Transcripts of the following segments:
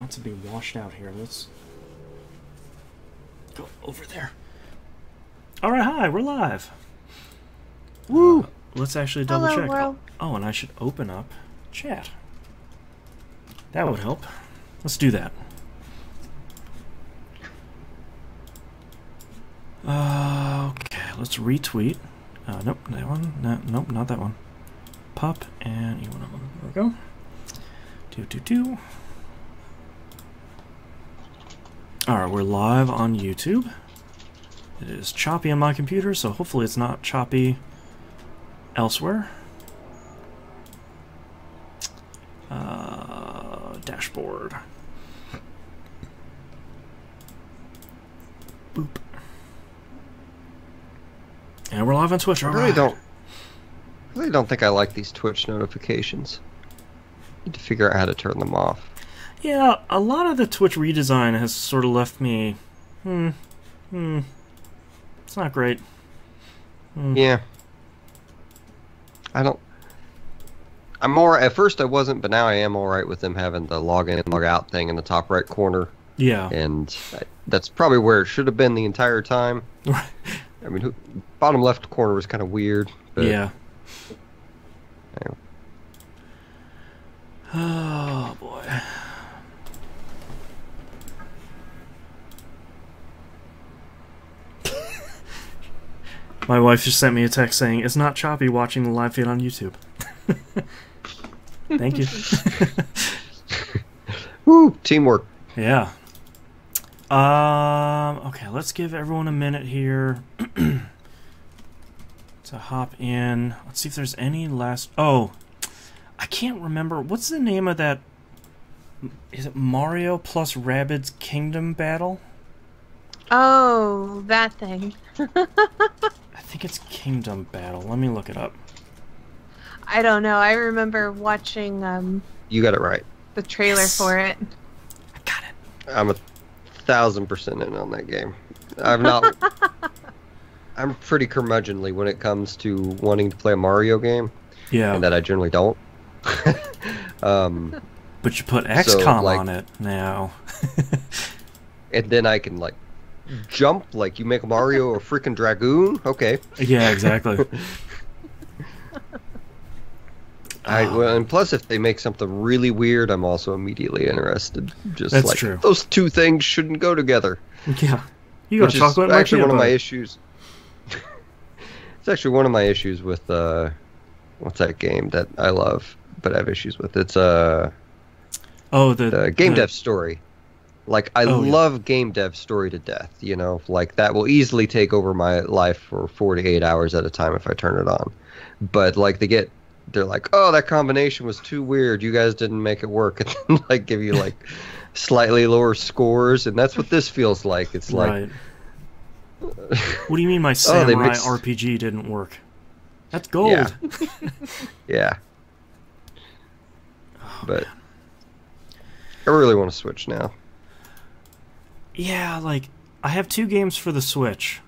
not to be washed out here. Let's go over there. All right, hi, we're live. Woo! Let's actually double check. Oh, and I should open up chat. That would help. Let's do that. Okay, let's retweet. Nope, that one. No, nope, not that one. PUP and one of them. There we go. Alright, we're live on YouTube. It is choppy on my computer, so hopefully it's not choppy elsewhere. Dashboard. Boop. And we're live on Twitch. I really don't think I like these Twitch notifications. Need to figure out how to turn them off. Yeah, a lot of the Twitch redesign has sort of left me, it's not great. Yeah. I'm more, at first I wasn't, but now I am alright with them having the log in and log out thing in the top right corner. Yeah. And that's probably where it should have been the entire time. I mean, bottom left corner was kind of weird. But yeah. Anyway. Oh, boy. My wife just sent me a text saying, it's not choppy watching the live feed on YouTube. Thank you. Woo! Teamwork. Yeah. Okay, let's give everyone a minute here to hop in. Let's see if there's any last... Oh, I can't remember. What's the name of that? Is it Mario plus Rabbids Kingdom Battle? Oh, that thing. I think it's Kingdom Battle. Let me look it up. I don't know. I remember watching You got it right. the trailer for it. I got it. I'm 1,000% in on that game. I'm not... I'm pretty curmudgeonly when it comes to wanting to play a Mario game. Yeah. And that I generally don't. But you put XCOM on it now. And then I can, like, jump like you make Mario a freaking dragoon. Okay. Yeah, exactly. Well, and plus, if they make something really weird, I'm also immediately interested. Just That's like true. Those two things shouldn't go together. Yeah, you got chocolate. Actually, one of my issues. It's actually one of my issues with what's that game that I love, but I have issues with. It's the game dev story. Like, I love game dev story to death, you know? Like, that will easily take over my life for 48 hours at a time if I turn it on. But, like, they're like, oh, that combination was too weird. You guys didn't make it work. And then, like, give you, like, slightly lower scores. And that's what this feels like. It's like... Right. What do you mean my samurai RPG didn't work? That's gold. Yeah. Yeah. Oh, but man. I really want to Switch now. Yeah, like, I have 2 games for the Switch,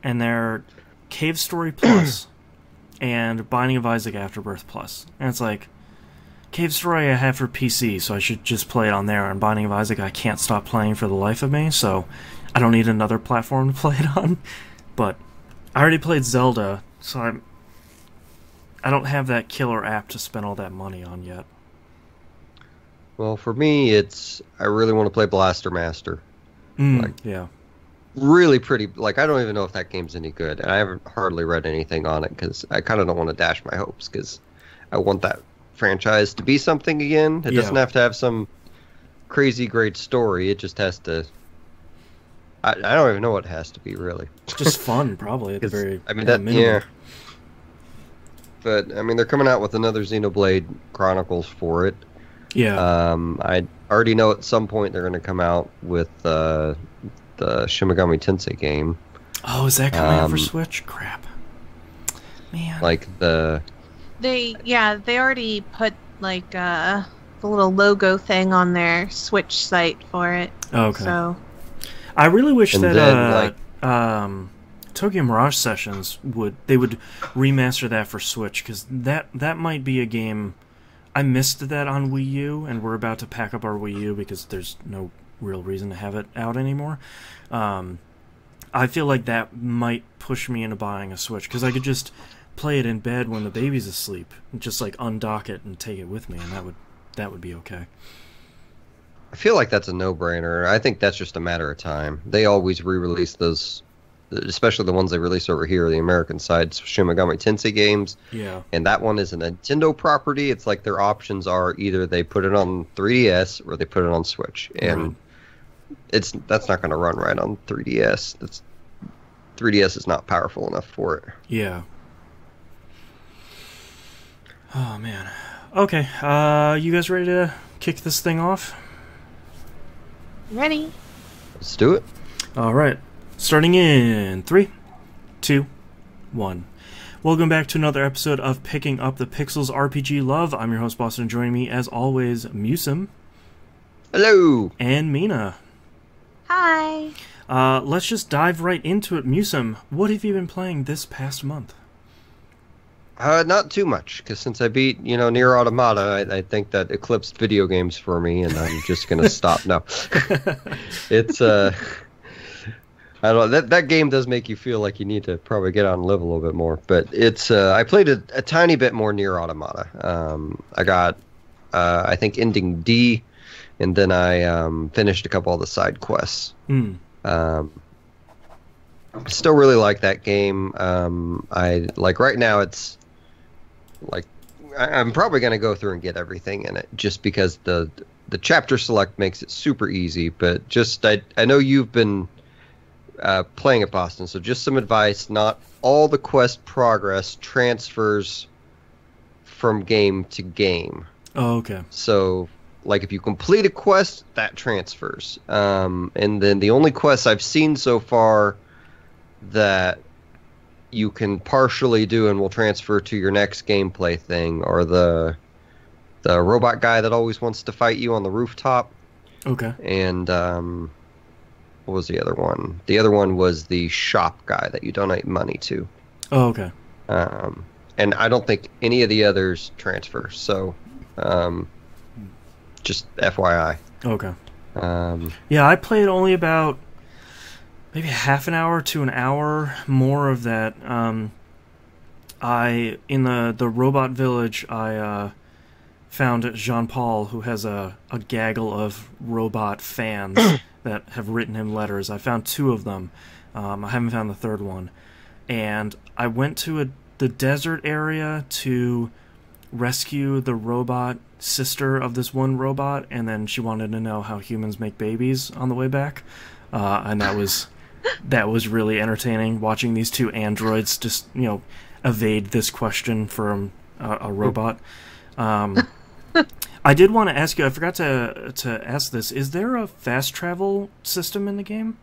and they're Cave Story Plus and Binding of Isaac Afterbirth Plus. And it's like, Cave Story I have for PC, so I should just play it on there, and Binding of Isaac I can't stop playing for the life of me, so I don't need another platform to play it on. But I already played Zelda, so I don't have that killer app to spend all that money on yet. Well, for me, I really want to play Blaster Master. Yeah. Really pretty. Like, I don't even know if that game's any good. And I haven't hardly read anything on it because I kind of don't want to dash my hopes because I want that franchise to be something again. It doesn't have to have some crazy great story. It just has to... I don't even know what it has to be, really. Just fun, probably, at the very minimum. Yeah. But, I mean, they're coming out with another Xenoblade Chronicles for it. Yeah. I already know at some point they're going to come out with the Shimigami Tensei game. Oh, is that coming out for Switch? Crap. Man. Like They already put like the little logo thing on their Switch site for it. Okay. So I really wish and that then, Tokyo Mirage Sessions would remaster that for Switch, because that might be a game I missed that on Wii U, and we're about to pack up our Wii U because there's no real reason to have it out anymore. I feel like that might push me into buying a Switch, because I could just play it in bed when the baby's asleep, and just like undock it and take it with me, and that would be okay. I feel like that's a no-brainer. I think that's just a matter of time. They always re-release those, especially the ones they release over here, the American side, Shin Megami Tensei games. Yeah. And that one is a Nintendo property. It's like their options are either they put it on 3DS or they put it on Switch. And that's not going to run right on 3DS. 3DS is not powerful enough for it. Yeah. Oh, man. Okay, you guys ready to kick this thing off? Ready. Let's do it. All right. Starting in 3, 2, 1. Welcome back to another episode of Picking Up the Pixels RPG Love. I'm your host, Boston, and joining me, as always, Musum. Hello. And Mina. Hi. Let's just dive right into it. Musum, what have you been playing this past month? Not too much, because since I beat, Nier Automata, I think that eclipsed video games for me, and I'm just going to stop. No. It's, I don't know, that game does make you feel like you need to probably get out and live a little bit more, but it's, I played a tiny bit more Nier Automata. I got, I think, ending D, and then I finished a couple of the side quests. Still really like that game. Right now it's like I'm probably going to go through and get everything in it, just because the chapter select makes it super easy. But just I know you've been playing it, Boston, so just some advice. Not all the quest progress transfers from game to game. Oh, okay. So like if you complete a quest, that transfers. And then the only quests I've seen so far that you can partially do and will transfer to your next gameplay thing, or the robot guy that always wants to fight you on the rooftop. Okay. And what was the other one? The other one was the shop guy that you donate money to. Oh, okay. And I don't think any of the others transfer, so just FYI. Okay. Yeah, I played only about maybe half an hour to an hour more of that. In the robot village, I found Jean-Paul, who has a gaggle of robot fans that have written him letters. I found 2 of them. I haven't found the third one. And I went to the desert area to rescue the robot sister of this one robot, and then she wanted to know how humans make babies on the way back. And that was really entertaining, watching these 2 androids just, evade this question from a robot. I did want to ask you, I forgot to ask this, is there a fast travel system in the game?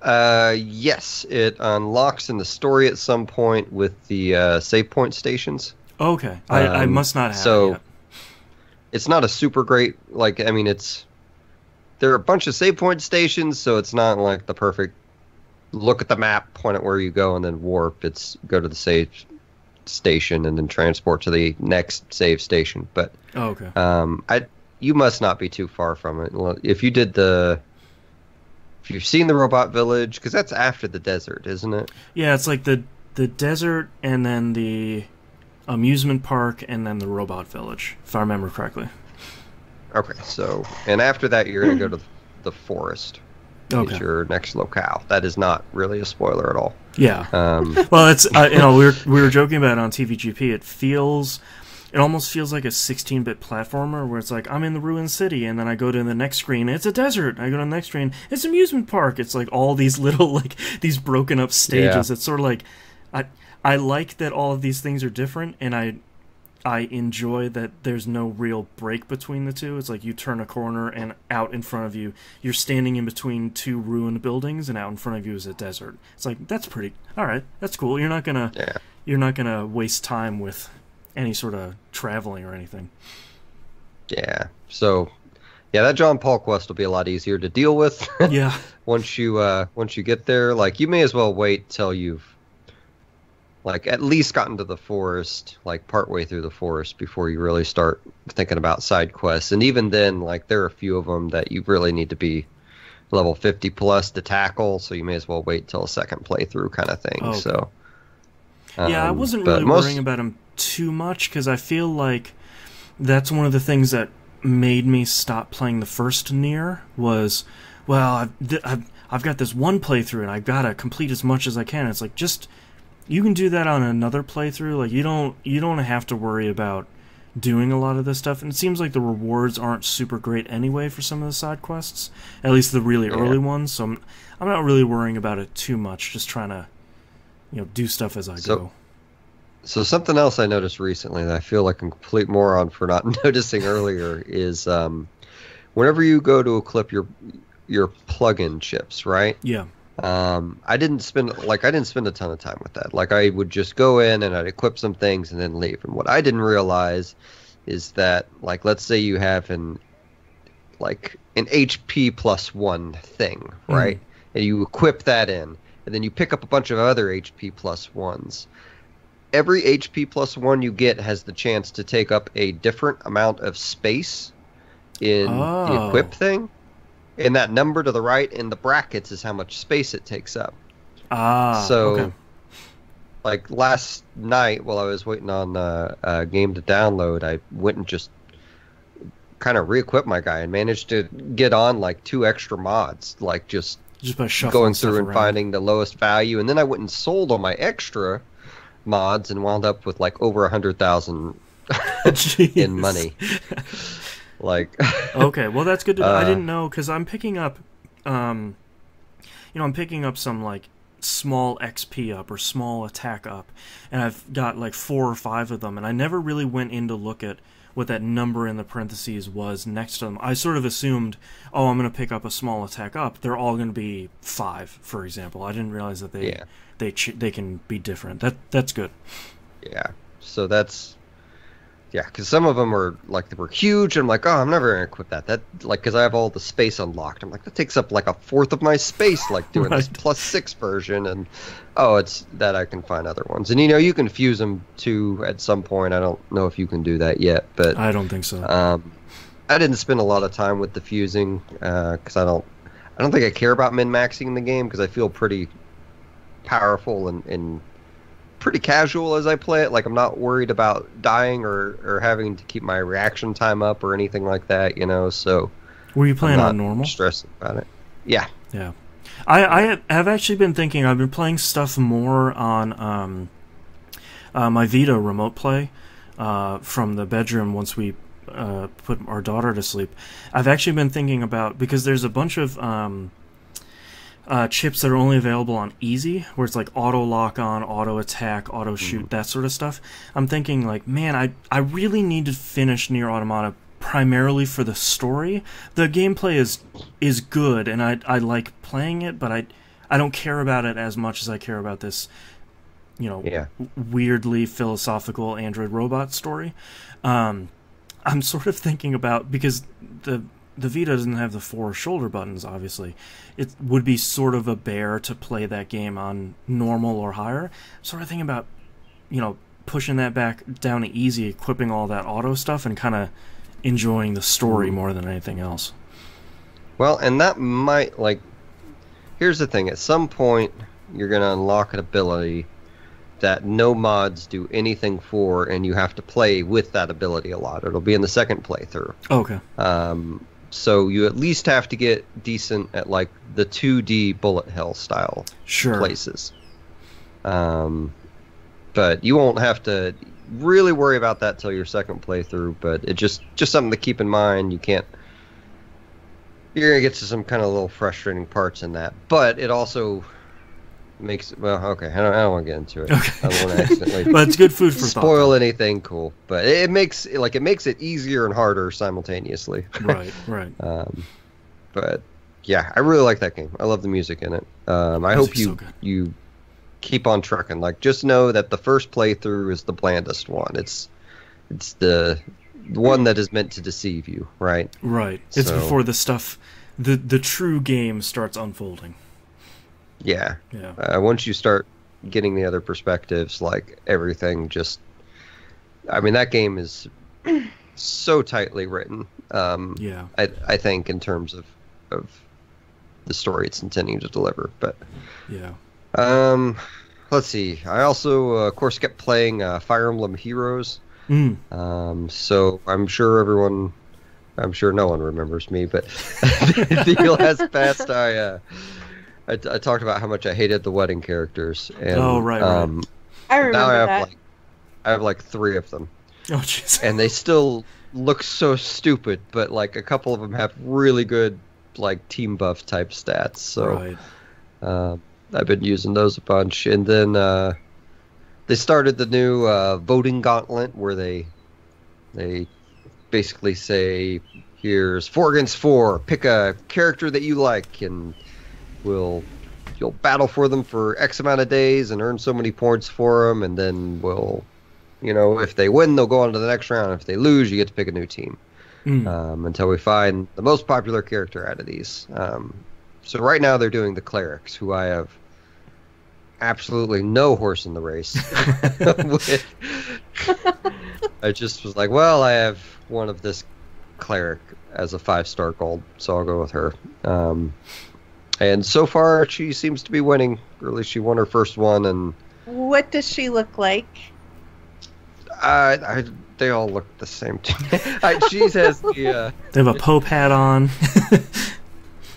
Yes, it unlocks in the story at some point with the save point stations. Okay, I must not have it yet. It's not a super great, there are a bunch of save point stations, so it's not like the perfect look at the map, point at where you go, and then warp. It's go to the save station and then transport to the next save station. But you must not be too far from it. If you've seen the robot village, because that's after the desert, isn't it? Yeah, it's like the desert and then the amusement park and then the robot village, if I remember correctly. Okay, so, and after that you're going to go to the forest. Okay. Is your next locale. That is not really a spoiler at all. Yeah. Well, it's we were joking about it on TVGP. It almost feels like a 16-bit platformer where it's like, I'm in the ruined city, and then I go to the next screen, it's a desert. I go to the next screen, it's an amusement park. It's like all these little, these broken up stages. Yeah. It's sort of like, I like that all of these things are different, and I enjoy that there's no real break between the two. It's like you turn a corner, and out in front of you, you're standing in between 2 ruined buildings, and out in front of you is a desert. It's like, that's pretty, all right, that's cool. You're not gonna waste time with any sort of traveling or anything. Yeah. So, that John Paul quest will be a lot easier to deal with. Yeah. once you get there, you may as well wait till you've like at least gotten to the forest, like partway through the forest before you really start thinking about side quests. And even then, like there are a few of them that you really need to be level 50 plus to tackle, so you may as well wait till a second playthrough kind of thing. Okay. So yeah, I wasn't really worrying about them too much because I feel like that's one of the things that made me stop playing the first Nier was, well, I've got this one playthrough and I've got to complete as much as I can. It's like, just, you can do that on another playthrough. Like, you don't have to worry about doing a lot of this stuff. And it seems like the rewards aren't super great anyway for some of the side quests, at least the really early ones. So I'm not really worrying about it too much. Just trying to, do stuff as I go. So something else I noticed recently that I feel like I'm a complete moron for not noticing earlier is whenever you go to equip your plug-in chips, right? Yeah. I didn't spend a ton of time with that. Like I would just go in and I'd equip some things and then leave. And what I didn't realize is that, like, let's say you have an HP +1 thing, right? And you equip that in, and then you pick up a bunch of other HP +1s. Every HP +1 you get has the chance to take up a different amount of space in the equip thing. And that number to the right in the brackets is how much space it takes up. So, like last night while I was waiting on a game to download, I went and just kind of re-equipped my guy and managed to get on like 2 extra mods, like just by going through and around. finding the lowest value. And then I went and sold all my extra mods and wound up with like over 100,000 in money. Like, okay, well that's good to know. I didn't know because I'm picking up, I'm picking up some like small XP up or small attack up, and I've got like 4 or 5 of them, and I never really went in to look at what that number in the parentheses was next to them. I sort of assumed, oh, I'm going to pick up a small attack up. They're all going to be 5, for example. I didn't realize that they can be different. That's good. Yeah. So that's. Yeah, because some of them were like they were huge. And I'm like, oh, I'm never gonna equip that. That like because I have all the space unlocked. I'm like, that takes up like a fourth of my space, like doing this +6 version. And it's that I can find other ones. And you can fuse them too at some point. I don't know if you can do that yet, but I don't think so. I didn't spend a lot of time with the fusing because I don't think I care about min-maxing the game because I feel pretty powerful and pretty casual as I play it. Like I'm not worried about dying or having to keep my reaction time up or anything like that, So were you playing on normal? Stressing about it. Yeah. I have actually been thinking. I've been playing stuff more on my Vita remote play from the bedroom once we put our daughter to sleep. I've actually been thinking about, because there's a bunch of chips that are only available on easy, where it's like auto lock on, auto attack, auto shoot, that sort of stuff. I'm thinking like, man, I really need to finish Nier Automata primarily for the story. The gameplay is good, and I like playing it, but I don't care about it as much as I care about this, weirdly philosophical android robot story. I'm sort of thinking about, because the Vita doesn't have the 4 shoulder buttons, obviously. It would be sort of a bear to play that game on normal or higher. Sort of thinking about, pushing that back down to easy, equipping all that auto stuff, and kind of enjoying the story more than anything else. Well, and that might, here's the thing. At some point, you're going to unlock an ability that no mods do anything for, and you have to play with that ability a lot. It'll be in the second playthrough. Okay. So you at least have to get decent at like the 2D bullet hell style places. But you won't have to really worry about that till your second playthrough. But it just something to keep in mind. You're gonna get to some kind of little frustrating parts in that. But it also makes okay. I don't want to get into it. Okay. I don't want to accidentally. But it's good food for spoil thought. Anything cool. But it makes it easier and harder simultaneously. Right. But yeah, I really like that game. I love the music in it. I hope you keep on trucking. Like, just know that the first playthrough is the blandest one. It's the one that is meant to deceive you, right? Right. It's before the stuff, the true game starts unfolding. Yeah. Yeah. Once you start getting the other perspectives, like everything just... I mean, that game is so tightly written. I think in terms of the story it's intending to deliver. But let's see. I also, of course, kept playing Fire Emblem Heroes. So I'm sure no one remembers me, but the last past I talked about how much I hated the wedding characters. And, right. I remember now that. I have like 3 of them. Oh, jeez. And they still look so stupid, but like a couple of them have really good like team buff type stats. So I've been using those a bunch. And then they started the new voting gauntlet where they basically say, here's 4 against 4. Pick a character that you like, and you'll battle for them for X amount of days and earn so many points for them, and then if they win, they'll go on to the next round. If they lose, you get to pick a new team until we find the most popular character out of these. So right now they're doing the clerics, who I have absolutely no horse in the race with. I just was like, well, I have one of this cleric as a 5-star gold, so I'll go with her. And so far, she seems to be winning. Or at least she won her first one. And what does she look like? They all look the same to me. She has the... They have a Pope hat on.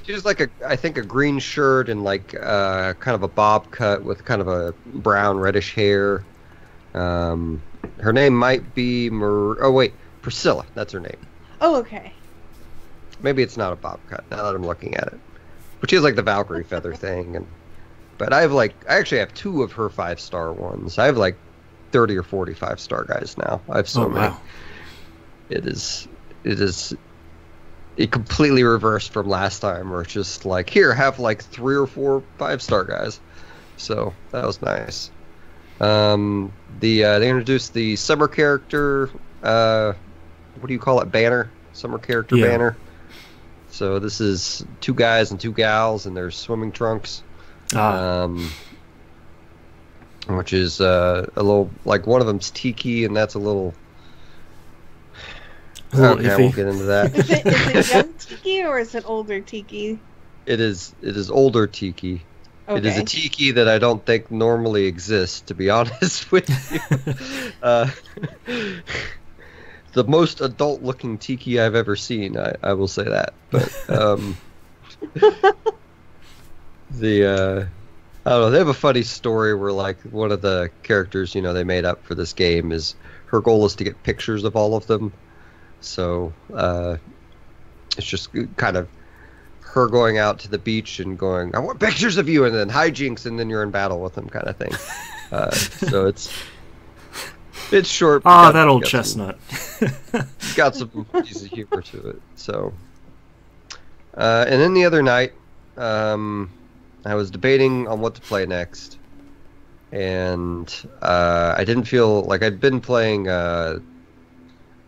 She's like I think a green shirt and like kind of a bob cut with kind of a brown reddish hair. Her name might be Priscilla. That's her name. Oh, okay. Maybe it's not a bob cut now that I'm looking at it. But she has like the Valkyrie feather thing, but I actually have 2 of her 5-star ones. I have like 30 or 40 5-star guys now. I have so many. Wow. It completely reversed from last time, where it's just like, here, have like 3 or 4 5-star guys. So that was nice. They introduced the summer character. What do you call it? Banner. Summer character banner. So this is 2 guys and 2 gals in their swimming trunks. Which is a little, like, one of them's Tiki, and that's a little okay, I won't get into that. Is it young Tiki or is it older Tiki? It is older Tiki. Okay. It is a Tiki that I don't think normally exists, to be honest with you. The most adult-looking Tiki I've ever seen, I will say that. But I don't know, they have a funny story where, like, one of the characters, they made up for this game is, her goal is to get pictures of all of them. So, it's just kind of her going out to the beach and going, I want pictures of you, and then hijinks, and then you're in battle with them kind of thing. So it's short. That old chestnut. Got some piece of humor to it. So, and then the other night, I was debating on what to play next, and I didn't feel like I'd been playing a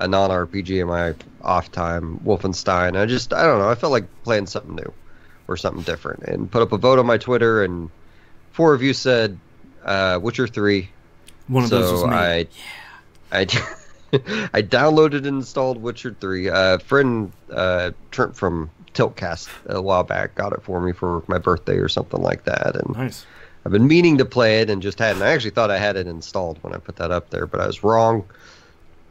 non-RPG in my off time, Wolfenstein. I don't know, I felt like playing something new or something different, and put up a vote on my Twitter, and 4 of you said Witcher 3. One of those was me. I downloaded and installed Witcher 3. A friend Trent from Tiltcast a while back got it for me for my birthday or something like that, and nice. I've been meaning to play it and just hadn't. I actually thought I had it installed when I put that up there, but I was wrong.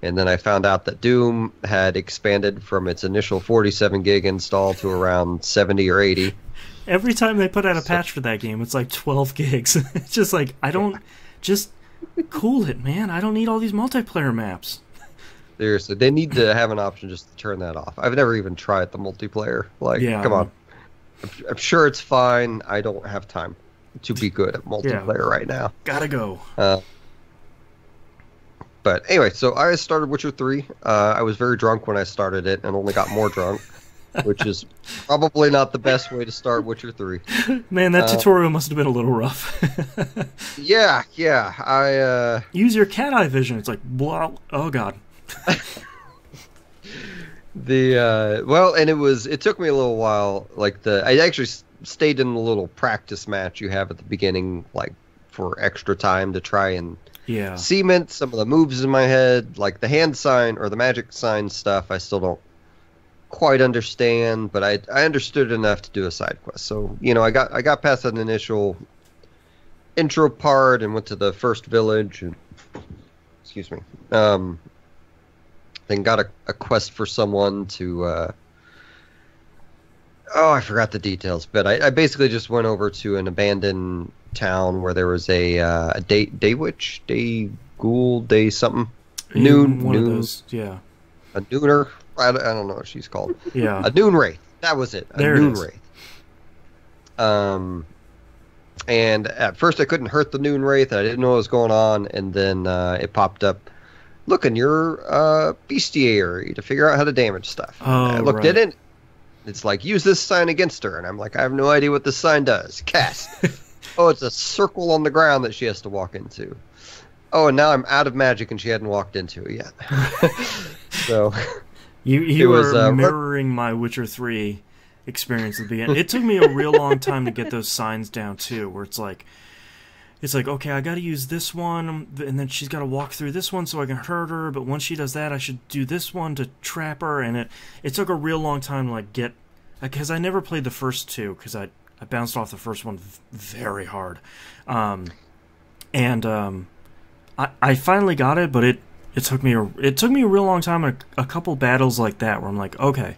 And then I found out that Doom had expanded from its initial 47 gig install to around 70 or 80. Every time they put out a patch for that game, it's like 12 gigs. It's just like, just cool it, man. I don't need all these multiplayer maps. Seriously, they need to have an option just to turn that off. I've never even tried the multiplayer. Come on. I'm sure it's fine. I don't have time to be good at multiplayer right now. Gotta go. But anyway, so I started Witcher 3. I was very drunk when I started it and only got more drunk, which is probably not the best way to start Witcher 3. Man, that tutorial must have been a little rough. Yeah. I use your cat eye vision. It's like, blah. Oh, God. It took me a little while. I actually stayed in the little practice match you have at the beginning, like for extra time to try and Yeah. cement some of the moves in my head, like the hand sign or the magic sign stuff. I still don't quite understand, but I understood enough to do a side quest. So I got past that initial intro part and went to the first village. And, excuse me. Then got a quest for someone to. I forgot the details, but I basically just went over to an abandoned town where there was a day witch, day ghoul, day something. One of those, yeah. A nooner. I don't know what she's called. Yeah. A noon wraith. That was it. A noon wraith. And at first I couldn't hurt the noon wraith. I didn't know what was going on, and then it popped up. Look in your bestiary to figure out how to damage stuff. I looked at it. It's like, use this sign against her. And I'm like, I have no idea what this sign does. Cast. Oh, it's a circle on the ground that she has to walk into. Oh, and now I'm out of magic and she hadn't walked into it yet. So you were mirroring my Witcher 3 experience at the beginning. It took me a real long time to get those signs down, too, where it's like, okay, I got to use this one, and then she's got to walk through this one so I can hurt her, but once she does that, I should do this one to trap her, and it took a real long time to, get... Because I never played the first two, because I bounced off the first one very hard. I finally got it, but it took me a real long time, and a couple battles like that, where I'm like, okay,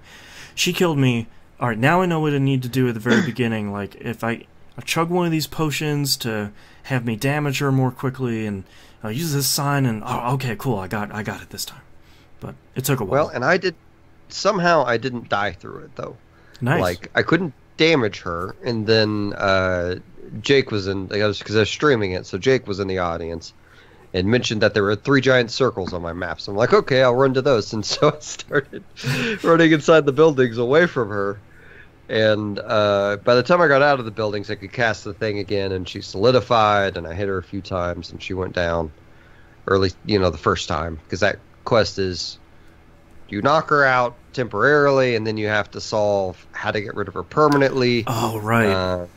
she killed me, alright, now I know what I need to do at the very beginning, like, if I chug one of these potions to have me damage her more quickly, and I'll use this sign, and okay, cool, I got it this time. But it took a while. Well, and I didn't die through it though. Nice. Like, I couldn't damage her, and then Jake was in, because I was streaming it, so Jake was in the audience and mentioned that there were 3 giant circles on my map. So I'm like, okay, I'll run to those. And so I started running inside the buildings away from her. And by the time I got out of the buildings, I could cast the thing again, and she solidified, and I hit her a few times, and she went down early, the first time. Because that quest is, you knock her out temporarily, and then you have to solve how to get rid of her permanently. Oh, right.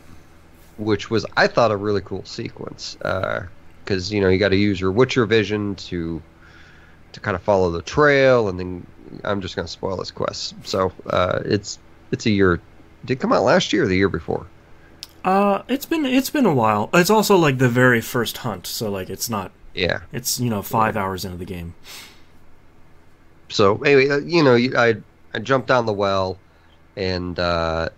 Which was, I thought, a really cool sequence. Because, you got to use your Witcher vision to kind of follow the trail, and then I'm just going to spoil this quest. So it's a year. Did it come out last year or the year before? It's been a while. It's also like the very first hunt, so like it's not. Yeah. It's 5 hours into the game. So anyway, I jumped down the well, and that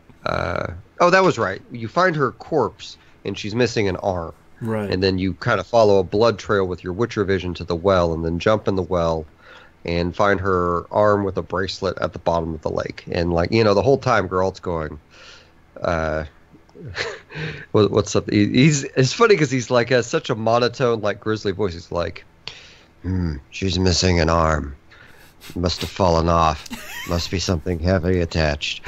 was right. You find her corpse, and she's missing an arm. Right. And then you kind of follow a blood trail with your Witcher vision to the well, and then jump in the well. And find her arm with a bracelet at the bottom of the lake. And, the whole time, Geralt's going, what's up? It's funny because he's, has such a monotone, grizzly voice. He's like, she's missing an arm. Must have fallen off. Must be something heavily attached.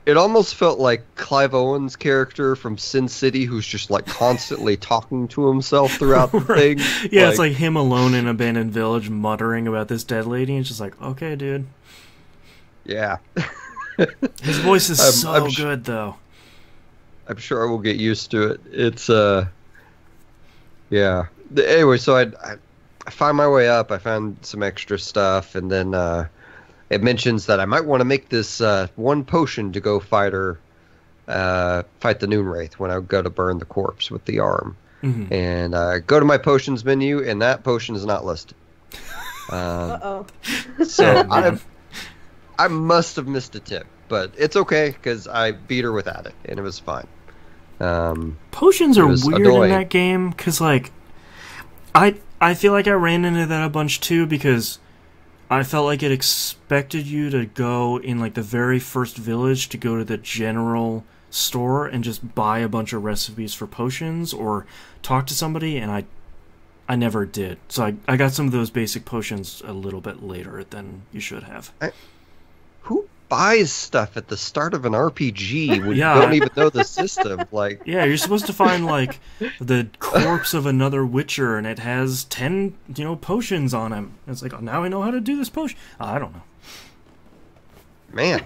It almost felt like Clive Owen's character from Sin City, who's just constantly talking to himself throughout the thing. Yeah, it's like him alone in an abandoned village muttering about this dead lady, and it's just like, okay, dude. Yeah. His voice is so good, though. I'm sure I will get used to it. It's, yeah. Anyway, so I find my way up. I found some extra stuff, and then, it mentions that I might want to make this one potion to go fight the Noon Wraith when I go to burn the corpse with the arm. Mm-hmm. And go to my potions menu, and that potion is not listed. Uh-oh. So I must have missed a tip, but it's okay because I beat her without it, and it was fine. Potions are weird in that game because, I feel like I ran into that a bunch too because I felt like it expected you to go in the very first village to go to the general store and just buy a bunch of recipes for potions or talk to somebody, and I never did. So I got some of those basic potions a little bit later than you should have. Who buys stuff at the start of an RPG when you don't even know the system? Yeah, you're supposed to find the corpse of another Witcher, and it has 10 potions on him. It's like, oh, now I know how to do this potion. I don't know. Man,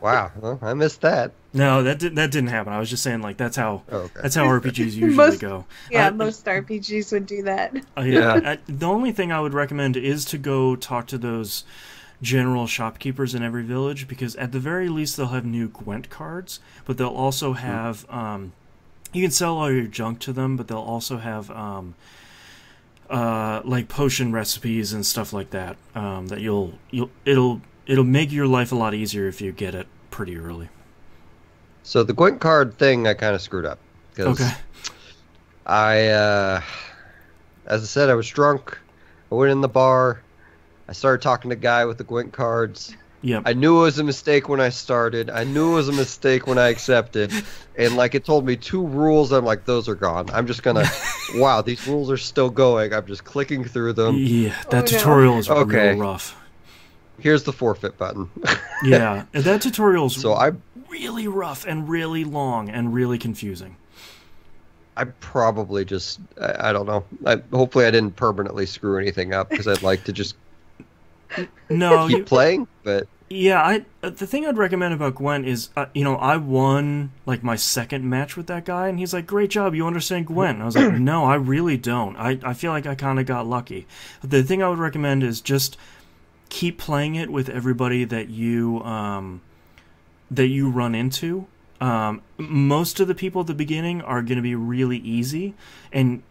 Wow, well, I missed that. No, that didn't happen. I was just saying, like, that's how RPGs usually go. Yeah, most RPGs would do that. The only thing I would recommend is to go talk to those general shopkeepers in every village, because at the very least they'll have new Gwent cards, but they'll also have you can sell all your junk to them, but they'll also have like potion recipes and stuff like that. That it'll make your life a lot easier if you get it pretty early. So the Gwent card thing I kind of screwed up. Okay. As I said, I was drunk. I went in the bar. I started talking to the guy with the Gwent cards. Yep. I knew it was a mistake when I started. I knew it was a mistake when I accepted. And like it told me 2 rules. I'm like, those are gone. I'm just going to, wow, these rules are still going. I'm just clicking through them. Yeah, that tutorial is real rough. Here's the forfeit button. Yeah, that tutorial's really rough and really long and really confusing. I probably just, I don't know. Hopefully I didn't permanently screw anything up, because I'd like to just keep playing, but... Yeah, the thing I'd recommend about Gwent is, I won, like, my second match with that guy, and he's like, great job, you understand Gwent. And I was like, no, I really don't. I feel like I kind of got lucky. But the thing I would recommend is just keep playing it with everybody that you run into. Most of the people at the beginning are going to be really easy, and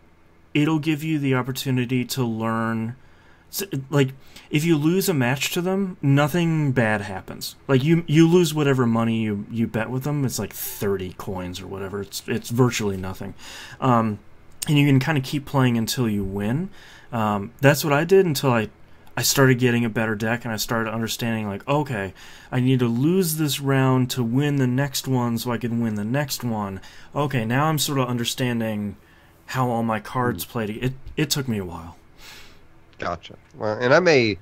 it'll give you the opportunity to learn. Like, if you lose a match to them, nothing bad happens. Like, you lose whatever money you bet with them. It's like 30 coins or whatever. It's virtually nothing. And you can kind of keep playing until you win. That's what I did until I started getting a better deck, and I started understanding, like, okay, I need to lose this round to win the next one so I can win the next one. Okay, now I'm sort of understanding how all my cards play. It took me a while. Gotcha. Well, and I may,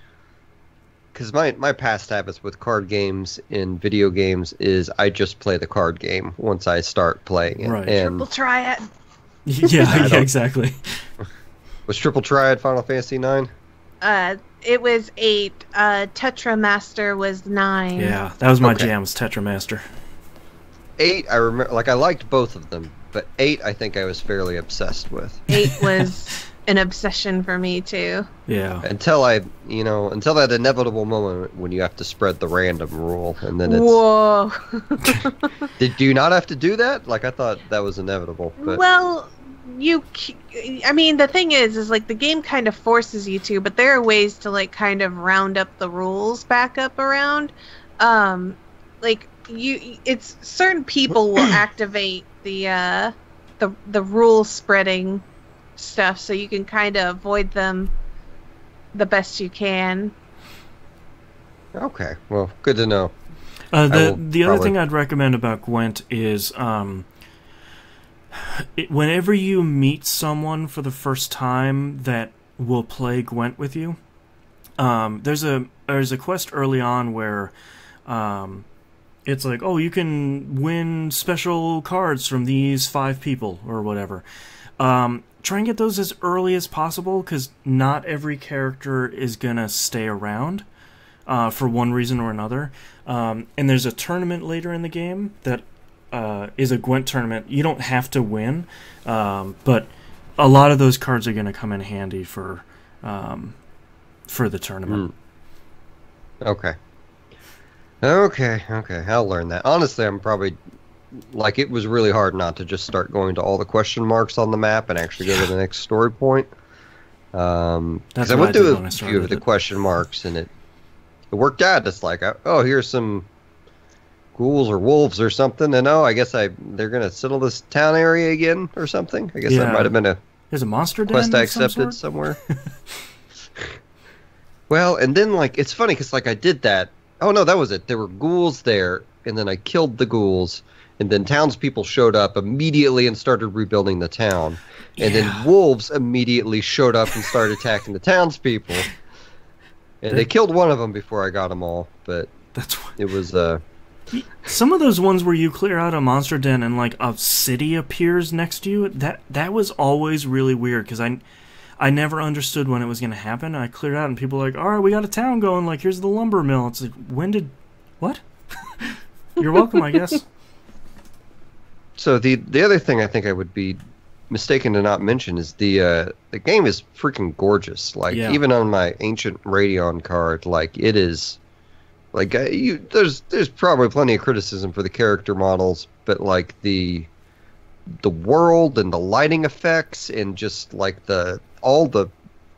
because my past habits with card games in video games is I just play the card game once I start playing it. Right. And Triple Triad. Yeah, exactly. Was Triple Triad Final Fantasy 9? It was 8. Tetra Master was 9. Yeah, that was my jam, was Tetra Master. 8, I remember, like, I liked both of them, but 8 I think I was fairly obsessed with. 8 was an obsession for me too. Yeah. Until that inevitable moment when you have to spread the random rule, and then it's... Whoa. Did you not have to do that? Like, I thought that was inevitable. But... Well, the thing is like the game kind of forces you to, but there are ways to like kind of round up the rules back up around. It's certain people will activate the rule spreading stuff, so you can kind of avoid them the best you can. Okay, well, good to know. The other thing I'd recommend about Gwent is whenever you meet someone for the first time that will play Gwent with you, there's a quest early on where it's like, oh, you can win special cards from these 5 people or whatever. Try and get those as early as possible, because not every character is going to stay around for one reason or another. And there's a tournament later in the game that is a Gwent tournament. You don't have to win, but a lot of those cards are going to come in handy for the tournament. Okay. I'll learn that. Honestly, I'm probably... Like, it was really hard not to just start going to all the question marks on the map and actually go to the next story point. Because I went through a few of the question marks, and it worked out. It's like, oh, here's some ghouls or wolves or something, and I guess they're going to settle this town area again or something. I guess that might have been there's a monster den quest I accepted somewhere. Well, and then, like, it's funny, because, like, I did that. Oh, no, that was it. There were ghouls there, and then I killed the ghouls. And then townspeople showed up immediately and started rebuilding the town. And then wolves immediately showed up and started attacking the townspeople. And they killed one of them before I got them all. But it was... Some of those ones where you clear out a monster den and like a city appears next to you, that was always really weird, because I never understood when it was going to happen. I cleared out and people were like, all right, we got a town going. Like, here's the lumber mill. It's like, when did... What? You're welcome, I guess. So the other thing I think I would be mistaken to not mention is the game is freaking gorgeous. Like even on my ancient Radeon card, like it is. Like there's probably plenty of criticism for the character models, but like the world and the lighting effects and just like all the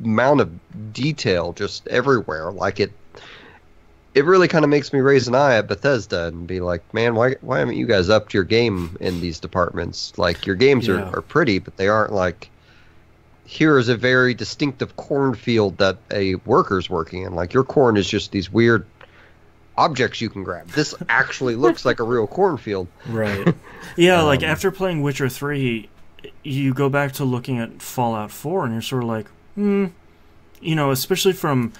amount of detail just everywhere, like it really kind of makes me raise an eye at Bethesda and be like, man, why haven't you guys upped your game in these departments? Like your games are pretty, but they aren't like, here is a very distinctive cornfield that a worker's working in. Like your corn is just these weird objects you can grab. This actually looks like a real cornfield. Right. Yeah, like after playing Witcher 3, you go back to looking at Fallout 4 and you're sort of like, especially from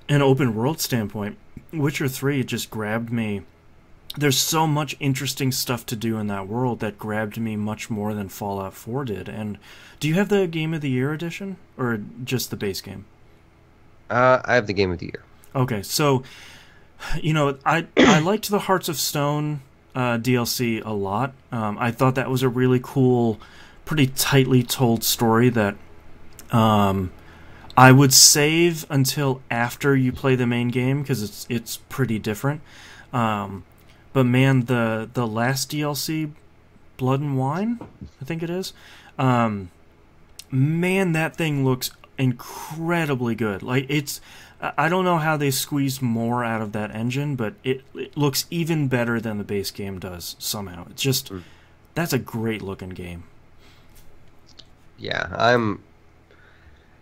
an open world standpoint, Witcher 3 just grabbed me. There's so much interesting stuff to do in that world that grabbed me much more than Fallout 4 did. And do you have the Game of the Year edition or just the base game? I have the Game of the Year. Okay, so I liked the Hearts of Stone DLC a lot. I thought that was a really cool, pretty tightly told story that I would save until after you play the main game because it's pretty different. But man, the last DLC, Blood and Wine, I think it is. Man, that thing looks incredibly good. Like I don't know how they squeezed more out of that engine, but it looks even better than the base game does somehow. It's just that's a great looking game. Yeah,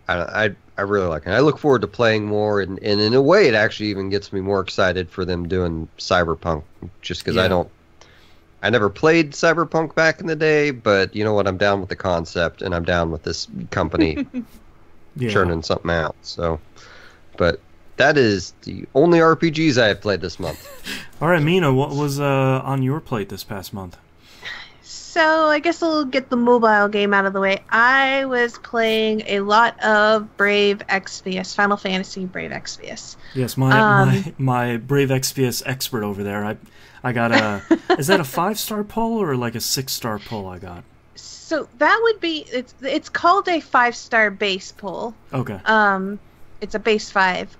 I really like it. I look forward to playing more, and in a way, it actually even gets me more excited for them doing Cyberpunk, just because I never played Cyberpunk back in the day, but you know what? I'm down with the concept, and I'm down with this company churning something out. So, but that is the only RPGs I have played this month. All right, Mina, what was on your plate this past month? So I guess I'll get the mobile game out of the way. I was playing a lot of Brave Exvius, Final Fantasy Brave Exvius. Yes, my Brave Exvius expert over there. I got is that a 5-star pull or like a 6-star pull I got? So that would be it's called a 5-star base pull. Okay. It's a base 5.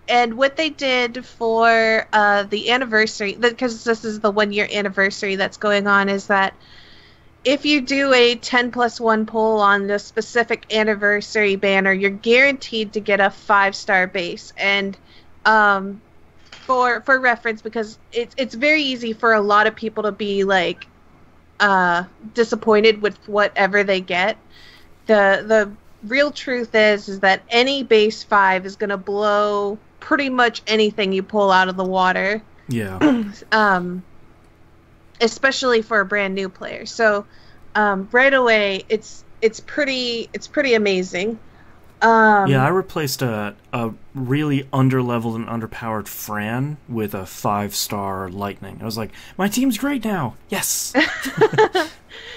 And what they did for the anniversary, because this is the 1-year anniversary that's going on, is that if you do a 10+1 pull on the specific anniversary banner, you're guaranteed to get a 5-star base. And for reference, because it's very easy for a lot of people to be like disappointed with whatever they get. The real truth is that any base 5 is going to blow pretty much anything you pull out of the water. Yeah. Especially for a brand new player. So right away it's pretty amazing. I replaced a really underleveled and underpowered Fran with a 5-star Lightning. I was like, my team's great now. Yes.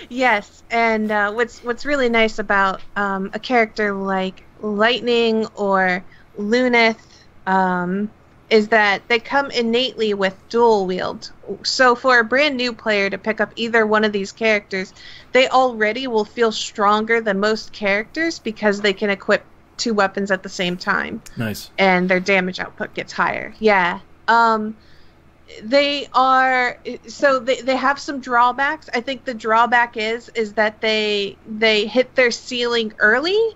Yes, and what's really nice about a character like Lightning or Luneth is that they come innately with dual wield. So for a brand new player to pick up either one of these characters, they already will feel stronger than most characters because they can equip 2 weapons at the same time. Nice. And their damage output gets higher. Yeah. They have some drawbacks. I think the drawback is that they hit their ceiling early.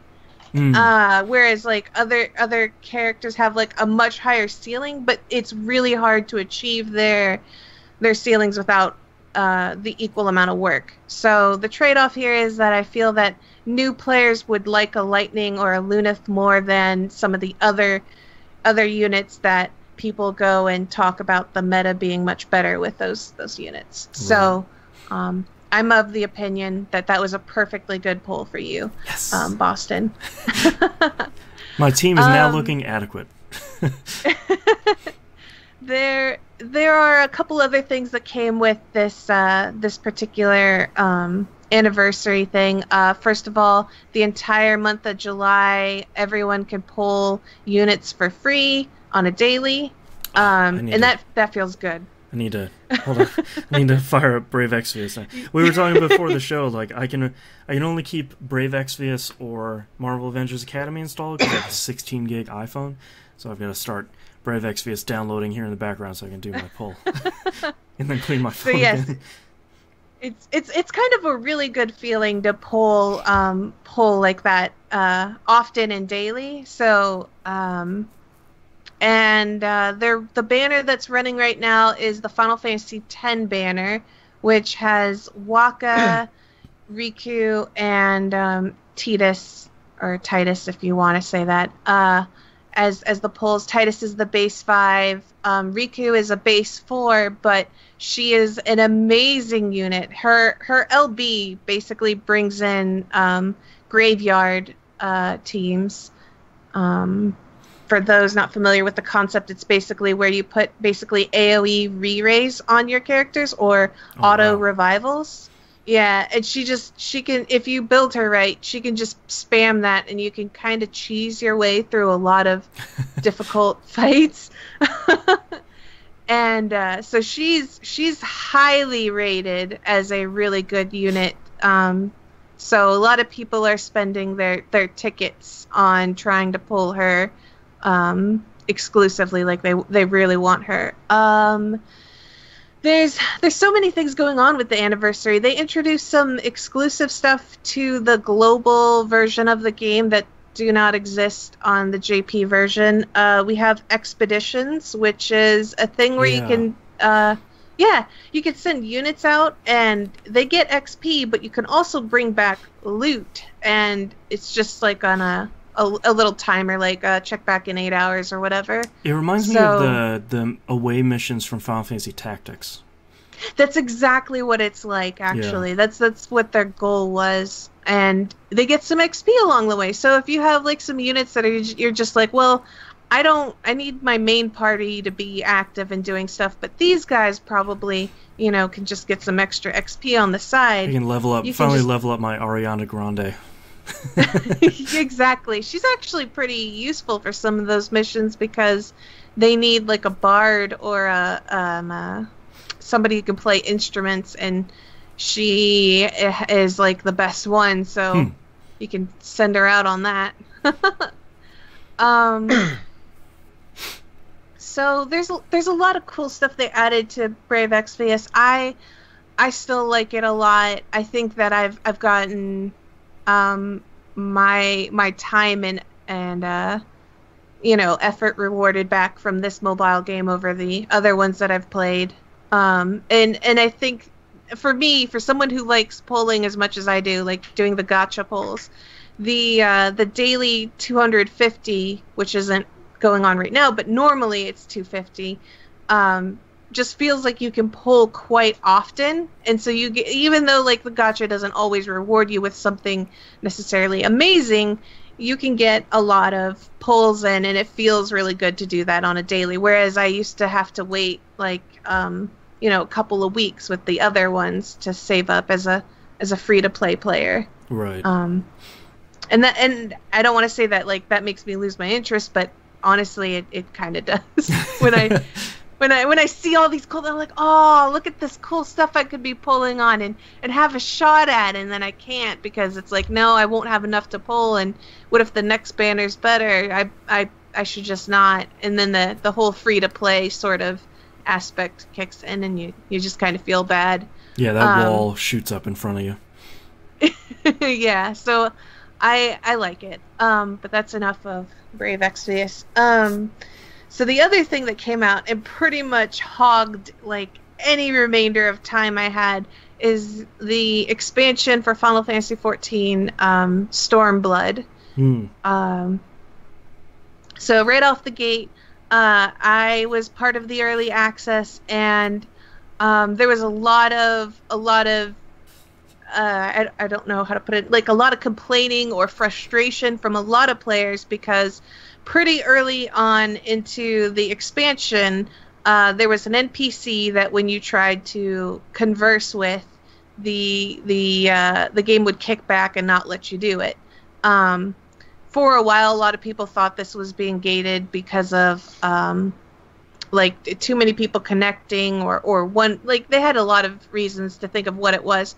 Whereas like other characters have like a much higher ceiling, but it's really hard to achieve their ceilings without the equal amount of work. So the trade-off here is that I feel that new players would like a Lightning or a Luneth more than some of the other units that people go and talk about the meta being much better with those units. Right. So I'm of the opinion that was a perfectly good pull for you, yes. Boston. My team is now looking adequate. There are a couple other things that came with this particular anniversary thing. First of all, the entire month of July, everyone can pull units for free on a daily, and that feels good. I need to hold on. I need to fire up Brave Exvius. We were talking before the show. Like I can only keep Brave Exvius or Marvel Avengers Academy installed because I have a 16 gig iPhone. So I've got to start Brave Exvius downloading here in the background so I can do my pull, and then clean my phone. So yes, again. it's kind of a really good feeling to pull like that often and daily. So. The banner that's running right now is the Final Fantasy X banner, which has Waka, Riku, and Titus, or Titus if you want to say that, as the pulls. Titus is the base 5. Riku is a base 4, but she is an amazing unit. Her LB basically brings in graveyard teams. For those not familiar with the concept, it's basically where you put basically AoE re-raise on your characters or auto revivals. Yeah, and she can, if you build her right, she can just spam that and you can kind of cheese your way through a lot of difficult fights. And so she's highly rated as a really good unit. So a lot of people are spending their tickets on trying to pull her exclusively, like they really want her. There's so many things going on with the anniversary. They introduced some exclusive stuff to the global version of the game that do not exist on the JP version. We have expeditions, which is a thing where you can you can send units out and they get XP, but you can also bring back loot, and it's just like on a little timer, like check back in 8 hours or whatever. It reminds me of the away missions from Final Fantasy Tactics. That's exactly what it's like, actually. Yeah. That's what their goal was, and they get some XP along the way. So if you have like some units that you're just like, well, I need my main party to be active and doing stuff, but these guys probably, can just get some extra XP on the side. You can level up, level up my Ariana Grande. Exactly. She's actually pretty useful for some of those missions because they need like a bard or somebody who can play instruments, and she is like the best one, so you can send her out on that. So there's a lot of cool stuff they added to Brave Exvius. I still like it a lot. I think that I've gotten my time and effort rewarded back from this mobile game over the other ones that I've played. And I think for someone who likes polling as much as I do, like doing the gacha polls, the daily 250, which isn't going on right now, but normally it's 250, just feels like you can pull quite often, and so you get, even though like the gacha doesn't always reward you with something necessarily amazing, you can get a lot of pulls in, and it feels really good to do that on a daily, whereas I used to have to wait like a couple of weeks with the other ones to save up as a free to play player. Right. And I don't want to say that like that makes me lose my interest, but honestly it kind of does. When I see all these cool, I'm like, oh, look at this cool stuff I could be pulling on and have a shot at, and then I can't because it's like, no, I won't have enough to pull, and what if the next banner's better? I should just not. And then the whole free to play sort of aspect kicks in, and you just kind of feel bad. Yeah, that wall shoots up in front of you. Yeah, so I like it. But that's enough of Brave Exvius. So the other thing that came out and pretty much hogged like any remainder of time I had is the expansion for Final Fantasy XIV, Stormblood. So right off the gate, I was part of the early access, and there was a lot of I don't know how to put it, like a lot of complaining or frustration from a lot of players because pretty early on into the expansion, there was an NPC that when you tried to converse with, the game would kick back and not let you do it. For a while, a lot of people thought this was being gated because of like too many people connecting, or one, like they had a lot of reasons to think of what it was.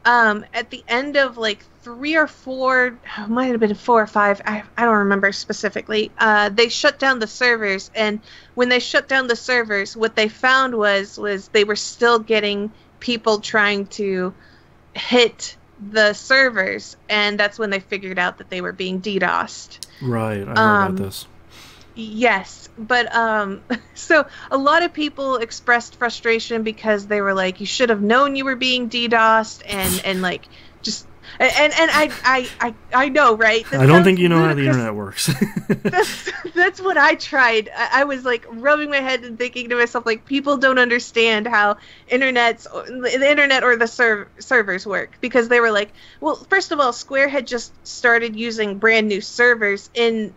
At the end of like 3 or 4, might have been 4 or 5, I don't remember specifically, they shut down the servers, and when they shut down the servers, what they found was they were still getting people trying to hit the servers, and that's when they figured out that they were being DDoSed. Right, I heard about this. Yes, but so a lot of people expressed frustration because they were like, you should have known you were being DDoSed, and like just and I know, right? I don't think you know how the internet works. that's what I tried. I was like rubbing my head and thinking to myself, like, people don't understand how the internet or the servers work, because they were like, well, first of all, Square had just started using brand new servers in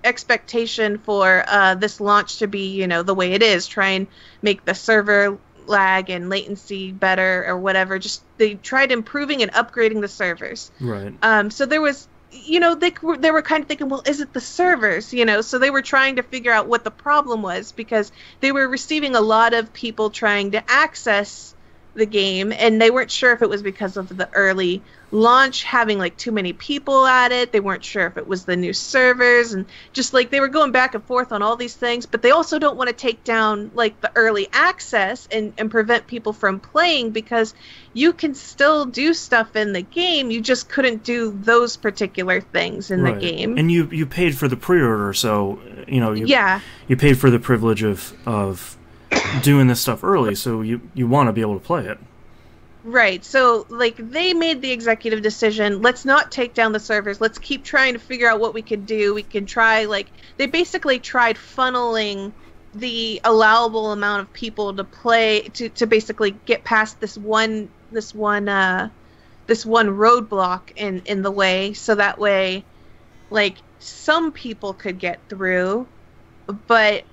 expectation for this launch to be, you know, the way it is, try and make the server lag and latency better or whatever. Just they tried improving and upgrading the servers. Right. So there was, you know, they were kind of thinking, well, is it the servers? You know, so they were trying to figure out what the problem was, because they were receiving a lot of people trying to access the game, and they weren't sure if it was because of the early launch having like too many people at it. They weren't sure if it was the new servers, and just like they were going back and forth on all these things, but they also don't want to take down like the early access and prevent people from playing, because you can still do stuff in the game, you just couldn't do those particular things in the game. And you paid for the pre-order, so you know you paid for the privilege of doing this stuff early, so you want to be able to play it. Right, so like they made the executive decision, let's not take down the servers, let's keep trying to figure out what we can do. We can try, like, they basically tried funneling the allowable amount of people to play to basically get past this one roadblock in the way, so that way like some people could get through, but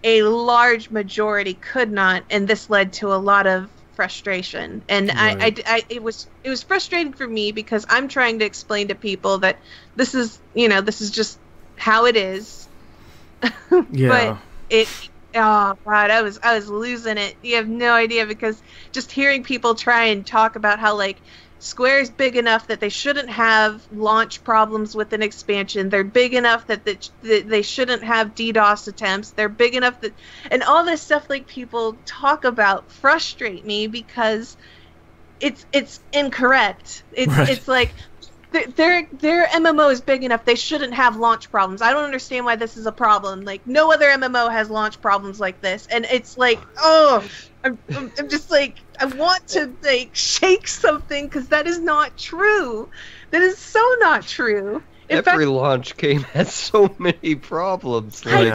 a large majority could not, and this led to a lot of frustration. And right. It was frustrating for me, because I'm trying to explain to people that this is just how it is. Yeah. But oh god, I was losing it. You have no idea, because just hearing people try and talk about how like Square is big enough that they shouldn't have launch problems with an expansion. They're big enough that they shouldn't have DDoS attempts. They're big enough that, and all this stuff like people talk about frustrate me, because it's incorrect. It's like their MMO is big enough, they shouldn't have launch problems. I don't understand why this is a problem. Like, no other MMO has launch problems like this, and it's like, oh, I'm just like, I want to like shake something, because that is not true. That is so not true. Every launch game has so many problems. Like,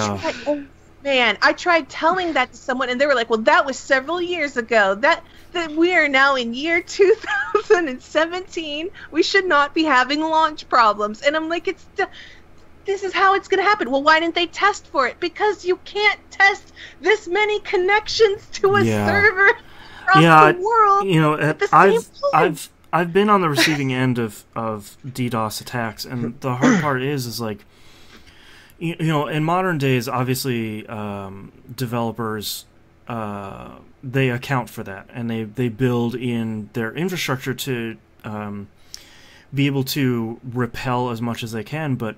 I tried telling that to someone, and they were like, well, that was several years ago. That we are now in year 2017. We should not be having launch problems. And I'm like, this is how it's going to happen. Well, why didn't they test for it? Because you can't test this many connections to a server across the world. You know, I've been on the receiving end of DDoS attacks, and the hard part is like, you know, in modern days, obviously, developers they account for that, and they build in their infrastructure to be able to repel as much as they can. But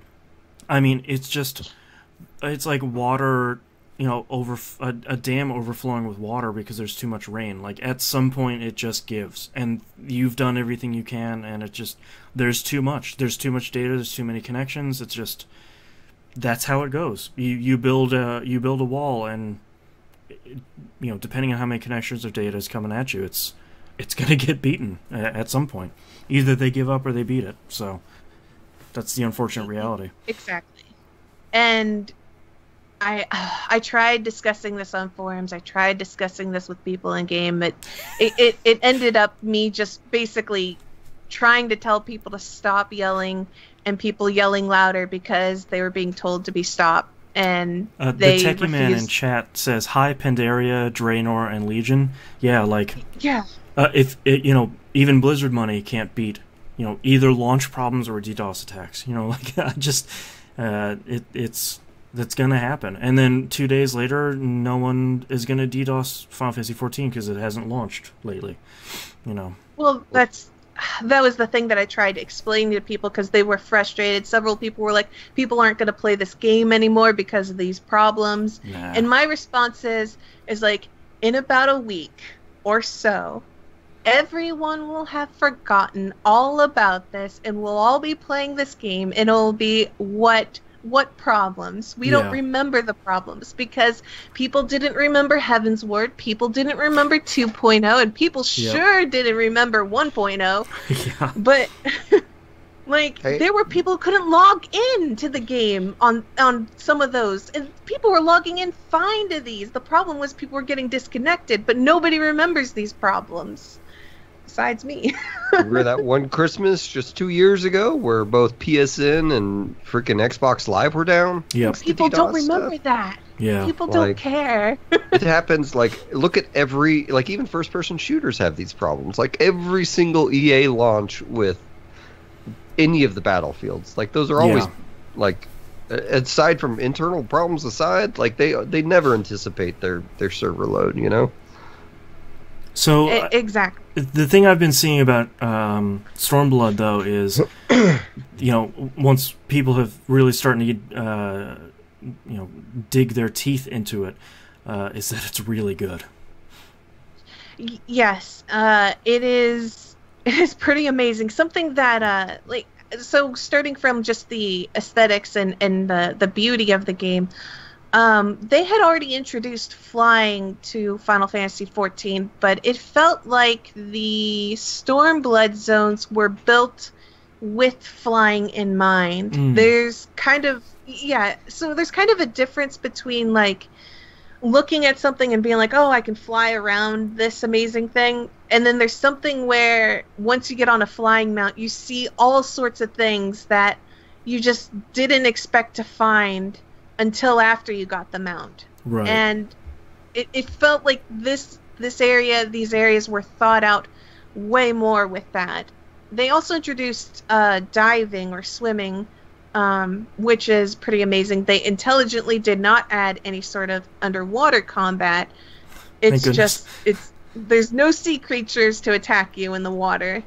I mean, it's like water, you know, a dam overflowing with water because there's too much rain. Like, at some point it just gives, and you've done everything you can, and there's too much data, there's too many connections. It's just, that's how it goes. You build a wall, and you know, depending on how many connections of data is coming at you, it's gonna get beaten at some point. Either they give up or they beat it. So that's the unfortunate reality. Exactly. And I tried discussing this on forums. I tried discussing this with people in game. It ended up me just basically trying to tell people to stop yelling, and people yelling louder because they were being told to be stopped. And the Techie Man in chat says, "Hi, Pandaria, Draenor, and Legion." Yeah, like, yeah. If it, you know, even Blizzard money can't beat, you know, either launch problems or DDoS attacks. You know, like, it's That's going to happen. And then 2 days later, no one is going to DDoS Final Fantasy 14 because it hasn't launched lately. You know. Well, that was the thing that I tried explaining to people because they were frustrated. Several people were like, people aren't going to play this game anymore because of these problems. Nah. And my response is like, in about a week or so, everyone will have forgotten all about this and we'll all be playing this game and it'll be what problems? We don't remember the problems because people didn't remember Heaven's Ward, people didn't remember 2.0, and people sure didn't remember 1.0. Yeah. But there were people who couldn't log in to the game on some of those, and people were logging in fine to these. The problem was people were getting disconnected, but nobody remembers these problems. Besides me. Remember that one Christmas just 2 years ago where both PSN and freaking Xbox Live were down? Yep. People don't remember that. Yeah. People don't care. It happens, look at every, even first-person shooters have these problems. Every single EA launch with any of the Battlefields. Those are always, aside from internal problems aside, they never anticipate their server load, you know? So exactly. The thing I've been seeing about Stormblood though is, once people have really starting to dig their teeth into it, is that it's really good. Yes, it is. It is pretty amazing. Something that so starting from just the aesthetics and the beauty of the game. They had already introduced flying to Final Fantasy XIV, but it felt like the Stormblood zones were built with flying in mind. There's kind of a difference between looking at something and being like, oh, I can fly around this amazing thing, and then there's something where once you get on a flying mount, you see all sorts of things that you just didn't expect to find until after you got the mount. Right. And it felt like these areas were thought out way more with that. They also introduced diving or swimming, which is pretty amazing. They intelligently did not add any sort of underwater combat. It's just there's no sea creatures to attack you in the water.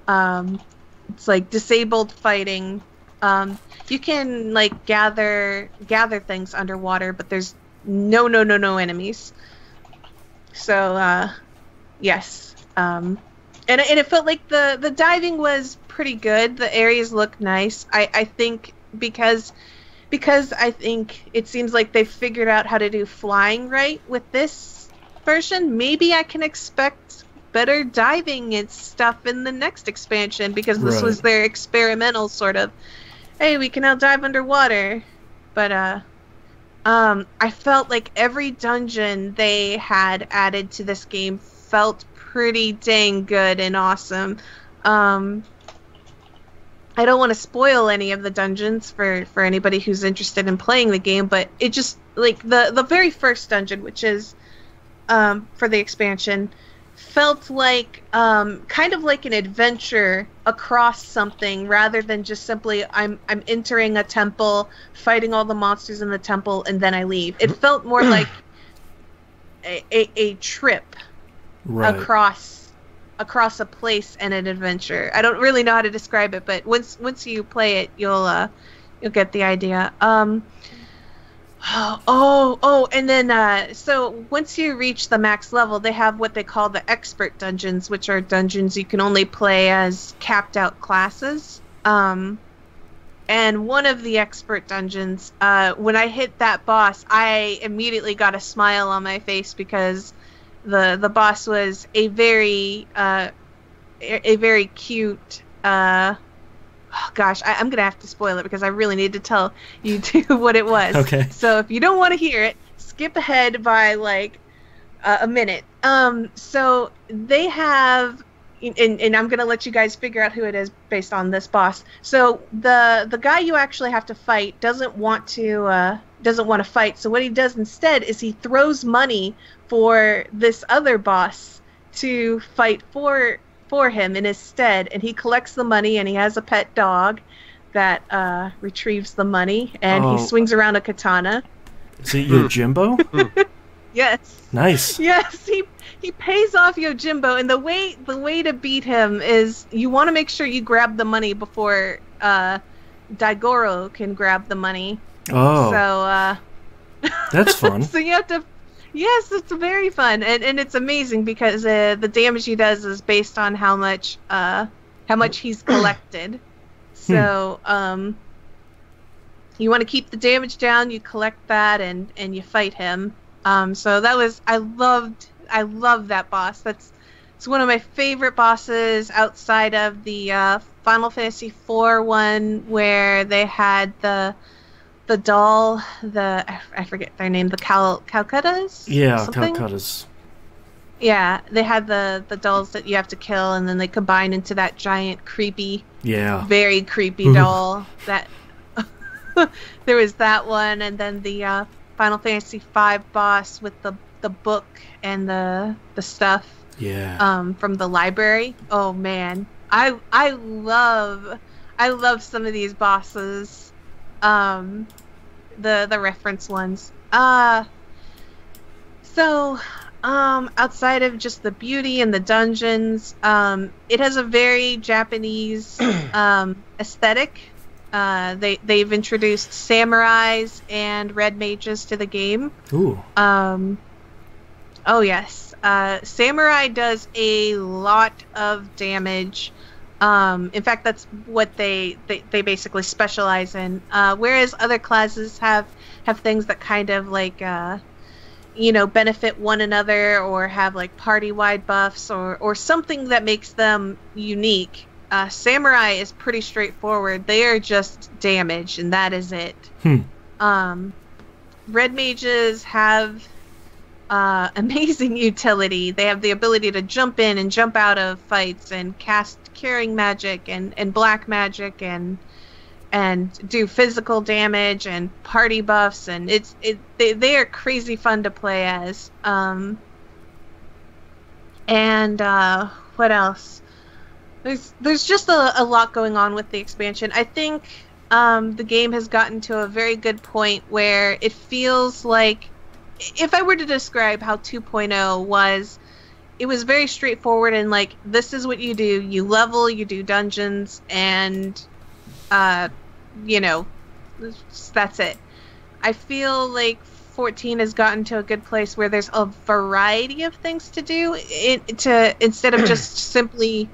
It's disabled fighting. You can gather things underwater, but there's no enemies. So yes, and it felt like the diving was pretty good. The areas look nice. I think because I think it seems like they've figured out how to do flying right with this version. Maybe I can expect better diving and stuff in the next expansion because this was their experimental sort of, hey, we can now dive underwater. But I felt like every dungeon they had added to this game felt pretty dang good and awesome. I don't want to spoil any of the dungeons for anybody who's interested in playing the game, but it just, the very first dungeon, which is for the expansion, felt like kind of like an adventure across something rather than just simply I'm entering a temple, fighting all the monsters in the temple, and then I leave. It felt more like a trip across a place and an adventure. I don't really know how to describe it, but once you play it, you'll get the idea. And then so once you reach the max level, they have what they call the expert dungeons, which are dungeons you can only play as capped out classes. And one of the expert dungeons, when I hit that boss, I immediately got a smile on my face because the boss was a very cute. Gosh, I'm gonna have to spoil it because I really need to tell you two what it was. Okay. So if you don't want to hear it, skip ahead by a minute. So they have, and I'm gonna let you guys figure out who it is based on this boss. So the guy you actually have to fight doesn't want to fight. So what he does instead is he throws money for this other boss to fight for him in his stead, and he collects the money, and he has a pet dog. that retrieves the money, and he swings around a katana. Is it Yojimbo? Yes. Nice. Yes, he pays off Yojimbo, and the way to beat him is you want to make sure you grab the money before Daigoro can grab the money. Oh. So that's fun. So you have to. Yes, it's very fun, and it's amazing because the damage he does is based on how much he's collected. So you want to keep the damage down. You collect that, and you fight him. So that was I love that boss. It's one of my favorite bosses outside of the Final Fantasy IV one where they had the doll, I forget their name, the Calcuttas? Yeah, something? Calcuttas. Yeah, they had the dolls that you have to kill, and then they combine into that giant, creepy, very creepy doll. That there was that one, and then the Final Fantasy V boss with the book and the stuff. Yeah. From the library. Oh man, I love some of these bosses. The reference ones. So outside of just the beauty and the dungeons, it has a very Japanese aesthetic. They've introduced samurais and red mages to the game. Ooh. Oh yes. Samurai does a lot of damage. In fact, that's what they basically specialize in. Whereas other classes have things that kind of like benefit one another, or have like party-wide buffs, or something that makes them unique. Samurai is pretty straightforward. They are just damage, and that is it. Red mages have amazing utility. They have the ability to jump in and jump out of fights, and cast curing magic and black magic, and do physical damage and party buffs, and they are crazy fun to play as. What else? There's just a lot going on with the expansion. I think the game has gotten to a very good point where it feels like, if I were to describe how 2.0 was, it was very straightforward, and like, this is what you do. You level, you do dungeons, and that's it. I feel like 14 has gotten to a good place where there's a variety of things to do, instead of just simply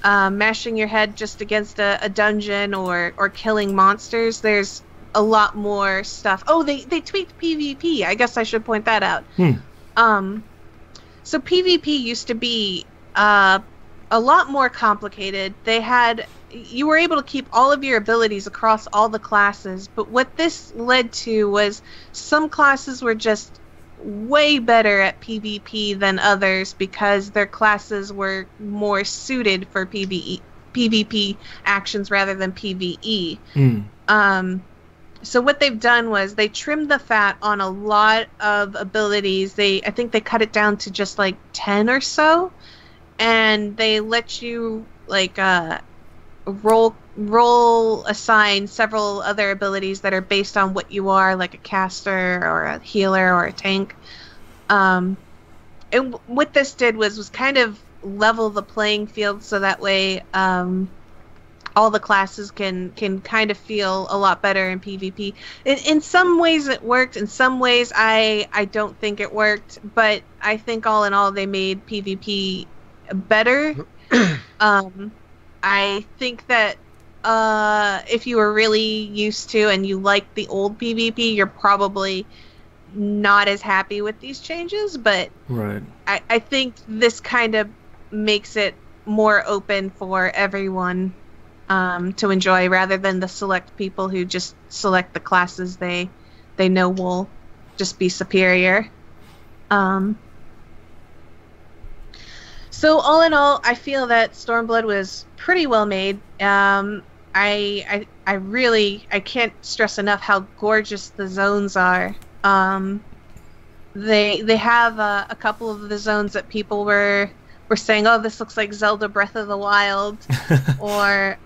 mashing your head just against a dungeon or killing monsters. There's a lot more stuff. Oh, they tweaked PvP. I guess I should point that out. So PvP used to be a lot more complicated. You were able to keep all of your abilities across all the classes, but what this led to was some classes were just way better at PvP than others because their classes were more suited for PvP actions rather than PvE. So what they've done was they trimmed the fat on a lot of abilities. I think they cut it down to just like 10 or so, and they let you like roll assign several other abilities that are based on what you are, like a caster or a healer or a tank. And what this did was kind of level the playing field, so that way all the classes can kind of feel a lot better in PvP. In some ways it worked. In some ways I don't think it worked. But I think all in all they made PvP better. I think that if you were really used to and you like the old PvP, you're probably not as happy with these changes. But right. I think this kind of makes it more open for everyone to enjoy, rather than the select people who just select the classes they know will just be superior. So all in all, I feel that Stormblood was pretty well made. I can't stress enough how gorgeous the zones are. They have a couple of the zones that people were saying, oh, this looks like Zelda Breath of the Wild, or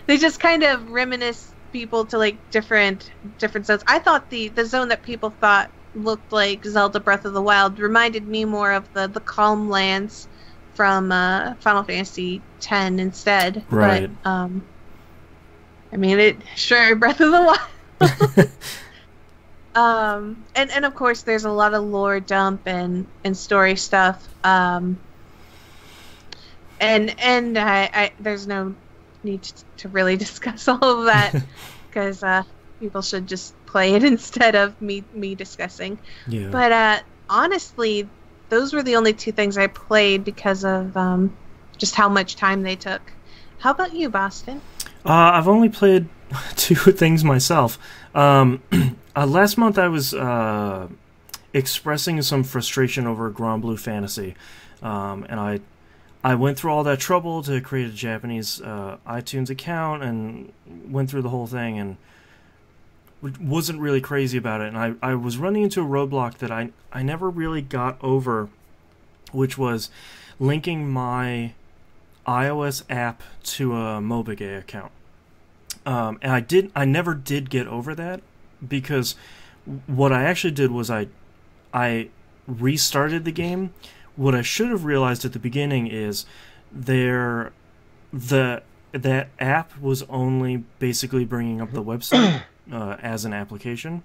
they just kind of reminisce people to like different zones. I thought the zone that people thought looked like Zelda Breath of the Wild reminded me more of the Calm Lands from Final Fantasy X instead. Right. But I mean, it sure Breath of the Wild. And of course there's a lot of lore dump and story stuff. And I there's no need to really discuss all of that because people should just play it instead of me discussing. Yeah. But honestly, those were the only two things I played because of just how much time they took. How about you, Boston? I've only played 2 things myself. Last month I was expressing some frustration over Grand Blue Fantasy, and I went through all that trouble to create a Japanese iTunes account and went through the whole thing and wasn't really crazy about it. And I was running into a roadblock that I never really got over, which was linking my iOS app to a Mobigay account. And I never did get over that, because what I actually did was I restarted the game. What I should have realized at the beginning is that app was only basically bringing up the website as an application.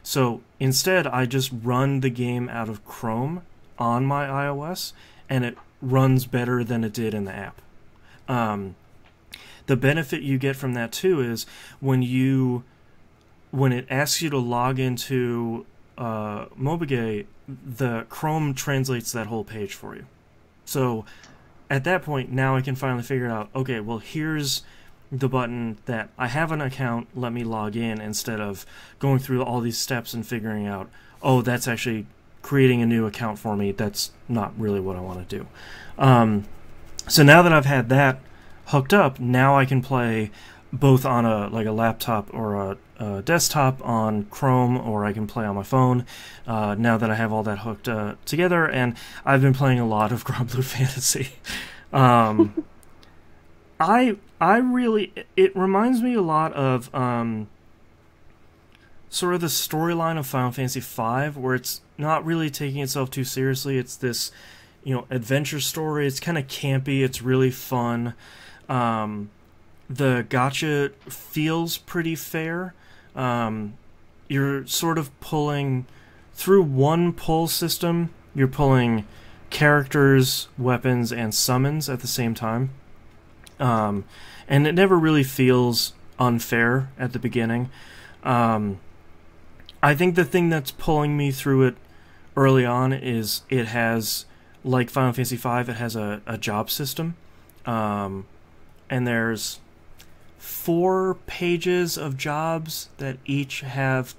So instead, I just run the game out of Chrome on my iOS, and it runs better than it did in the app. The benefit you get from that too is when it asks you to log into Mobigay, the Chrome translates that whole page for you. So at that point, now I can finally figure out, okay, well, here's the button that I have an account, let me log in, instead of going through all these steps and figuring out, oh, that's actually creating a new account for me. That's not really what I want to do. So now that I've had that hooked up, now I can play both on a laptop or a desktop on Chrome, or I can play on my phone, now that I have all that hooked together. And I've been playing a lot of Grand Blue Fantasy. It reminds me a lot of sort of the storyline of Final Fantasy V, where it's not really taking itself too seriously. It's this, adventure story. It's kind of campy. It's really fun. The gacha feels pretty fair. You're sort of pulling through one pull system. You're pulling characters, weapons, and summons at the same time. And it never really feels unfair at the beginning. I think the thing that's pulling me through it early on is it has, like Final Fantasy V, it has a job system. And there's 4 pages of jobs that each have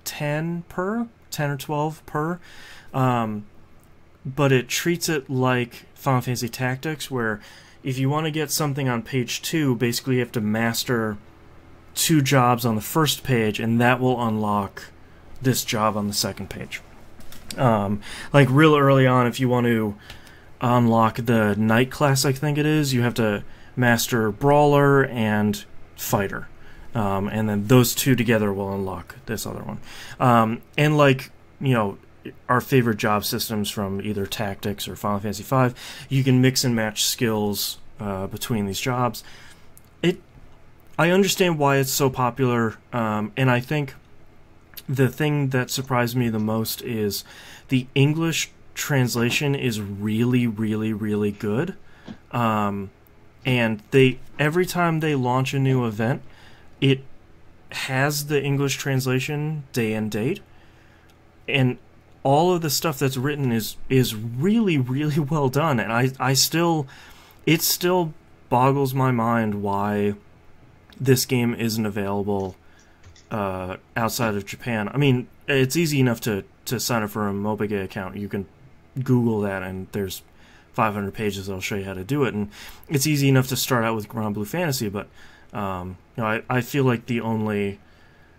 10 or 12 per. But it treats it like Final Fantasy Tactics, where if you want to get something on page 2, basically you have to master 2 jobs on the first page, and that will unlock this job on the second page. Like real early on, if you want to unlock the Knight class, I think it is, you have to master Brawler and Fighter. And then those 2 together will unlock this other one. And like, our favorite job systems from either Tactics or Final Fantasy V, you can mix and match skills between these jobs. I understand why it's so popular, and I think the thing that surprised me the most is the English translation is really, really, really good. And every time they launch a new event, it has the English translation day and date, and all of the stuff that's written is really, really well done. And it still boggles my mind why this game isn't available outside of Japan. I mean, it's easy enough to sign up for a Mobigay account. You can Google that, and there's 500 pages that'll show you how to do it. And it's easy enough to start out with Grand Blue Fantasy, but I feel like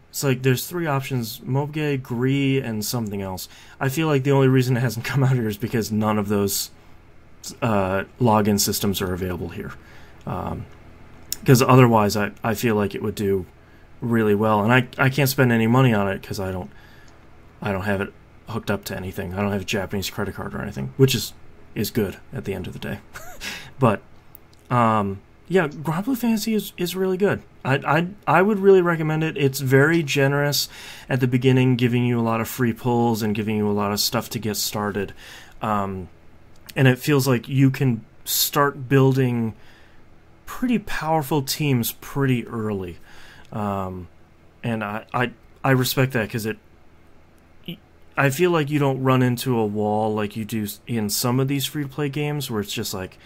it's like there's 3 options: Mobigay, Gree, and something else. I feel like the only reason it hasn't come out here is because none of those login systems are available here. because otherwise I feel like it would do really well, and I can't spend any money on it because I don't have it hooked up to anything. I don't have a Japanese credit card or anything, which is good at the end of the day. But yeah, Grand Blue Fantasy is really good. I would really recommend it. It's very generous at the beginning, giving you a lot of free pulls and giving you a lot of stuff to get started. And it feels like you can start building pretty powerful teams pretty early. And I respect that because I feel like you don't run into a wall like you do in some of these free-to-play games where it's just like,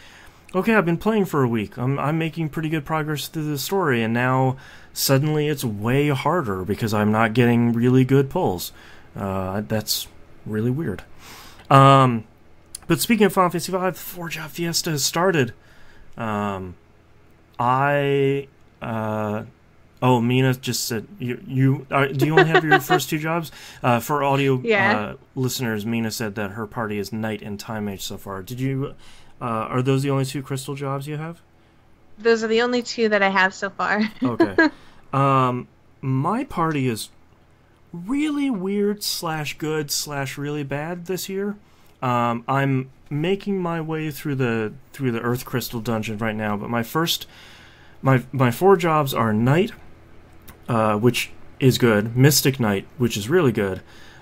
okay, I've been playing for a week. I'm making pretty good progress through the story, and now suddenly it's way harder because I'm not getting really good pulls. That's really weird. But speaking of Final Fantasy V, the Four-Job Fiesta has started. Mina just said, do you only have your first 2 jobs? For audio listeners, Mina said that her party is Knight and Time Mage so far. Did you... are those the only 2 crystal jobs you have? Those are the only 2 that I have so far. Okay. My party is really weird / good / really bad this year. I'm making my way through the Earth Crystal dungeon right now, but my 4 jobs are Knight, which is good, Mystic Knight, which is really good,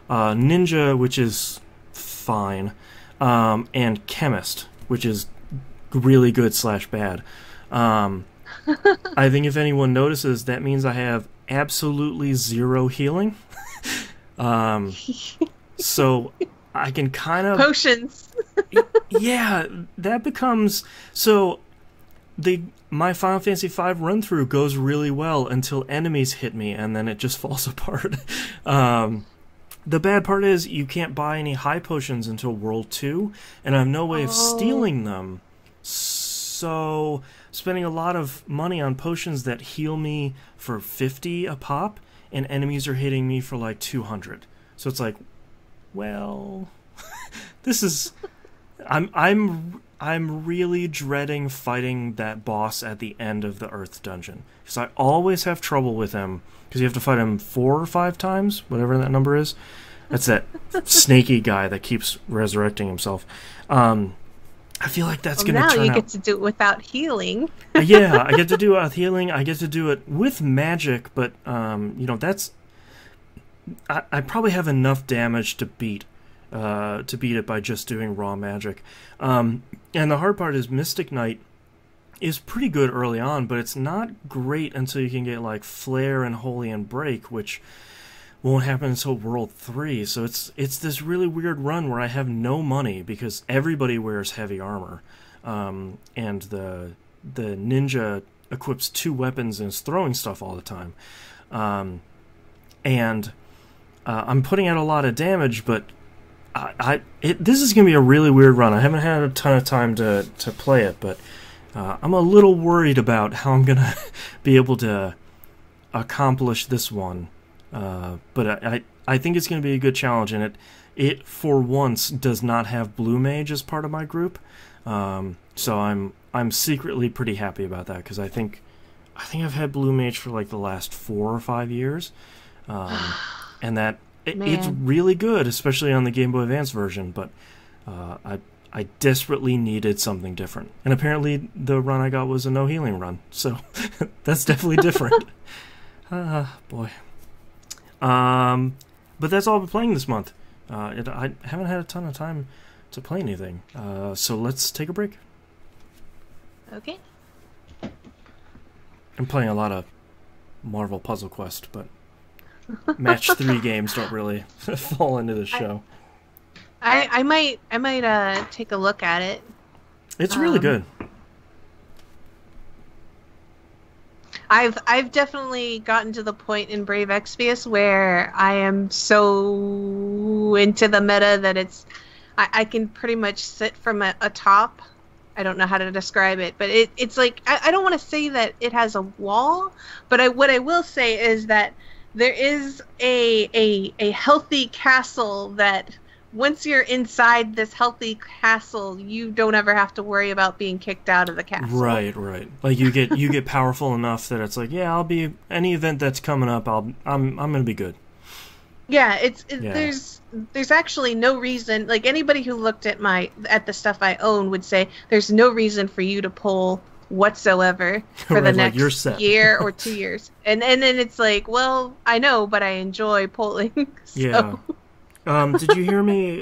Ninja, which is fine, and Chemist, which is really good / bad. I think if anyone notices, that means I have absolutely 0 healing. So I can kind of... Potions! Yeah, that becomes... So my Final Fantasy V run-through goes really well until enemies hit me, and then it just falls apart. The bad part is you can't buy any high potions until World 2, and I have no way of stealing them. So, spending a lot of money on potions that heal me for 50 a pop, and enemies are hitting me for like 200. So it's like, well, this is... I'm really dreading fighting that boss at the end of the Earth dungeon, because I always have trouble with him, because you have to fight him 4 or 5 times, whatever that number is. That's that snaky guy that keeps resurrecting himself. I feel like that's going to turn out... Now you get to do it without healing. Yeah, I get to do it without healing. I get to do it with magic, but that's... I probably have enough damage to beat it by just doing raw magic. And the hard part is Mystic Knight is pretty good early on, but it's not great until you can get like Flare and Holy and Break, which won't happen until World 3. So it's this really weird run where I have no money because everybody wears heavy armor. And the ninja equips 2 weapons and is throwing stuff all the time. And I'm putting out a lot of damage, but this is going to be a really weird run. I haven't had a ton of time to play it, but I'm a little worried about how I'm going to be able to accomplish this one. But I think it's going to be a good challenge, and it for once does not have Blue Mage as part of my group. So I'm secretly pretty happy about that, because I think I've had Blue Mage for like the last 4 or 5 years, and that it's really good, especially on the Game Boy Advance version. But I desperately needed something different, and apparently the run I got was a no healing run, so that's definitely different. Boy. But that's all I've been playing this month. I haven't had a ton of time to play anything, so let's take a break. Okay. I'm playing a lot of Marvel Puzzle Quest, but Match 3 games don't really fall into the show. I might take a look at it. It's really good. I've definitely gotten to the point in Brave Exvius where I am so into the meta that I can pretty much sit from a top. I don't know how to describe it, but it's like I don't want to say that it has a wall, but what I will say is that there is a healthy castle that once you're inside this healthy castle, you don't ever have to worry about being kicked out of the castle. Right. Like you get powerful enough that it's like, yeah, I'll be any event that's coming up. I'm gonna be good. Yeah, there's actually no reason. Like anybody who looked at the stuff I own would say there's no reason for you to pull whatsoever for the next year or 2 years. And then it's like, well, I know, but I enjoy pulling. So. Yeah. Did you hear me?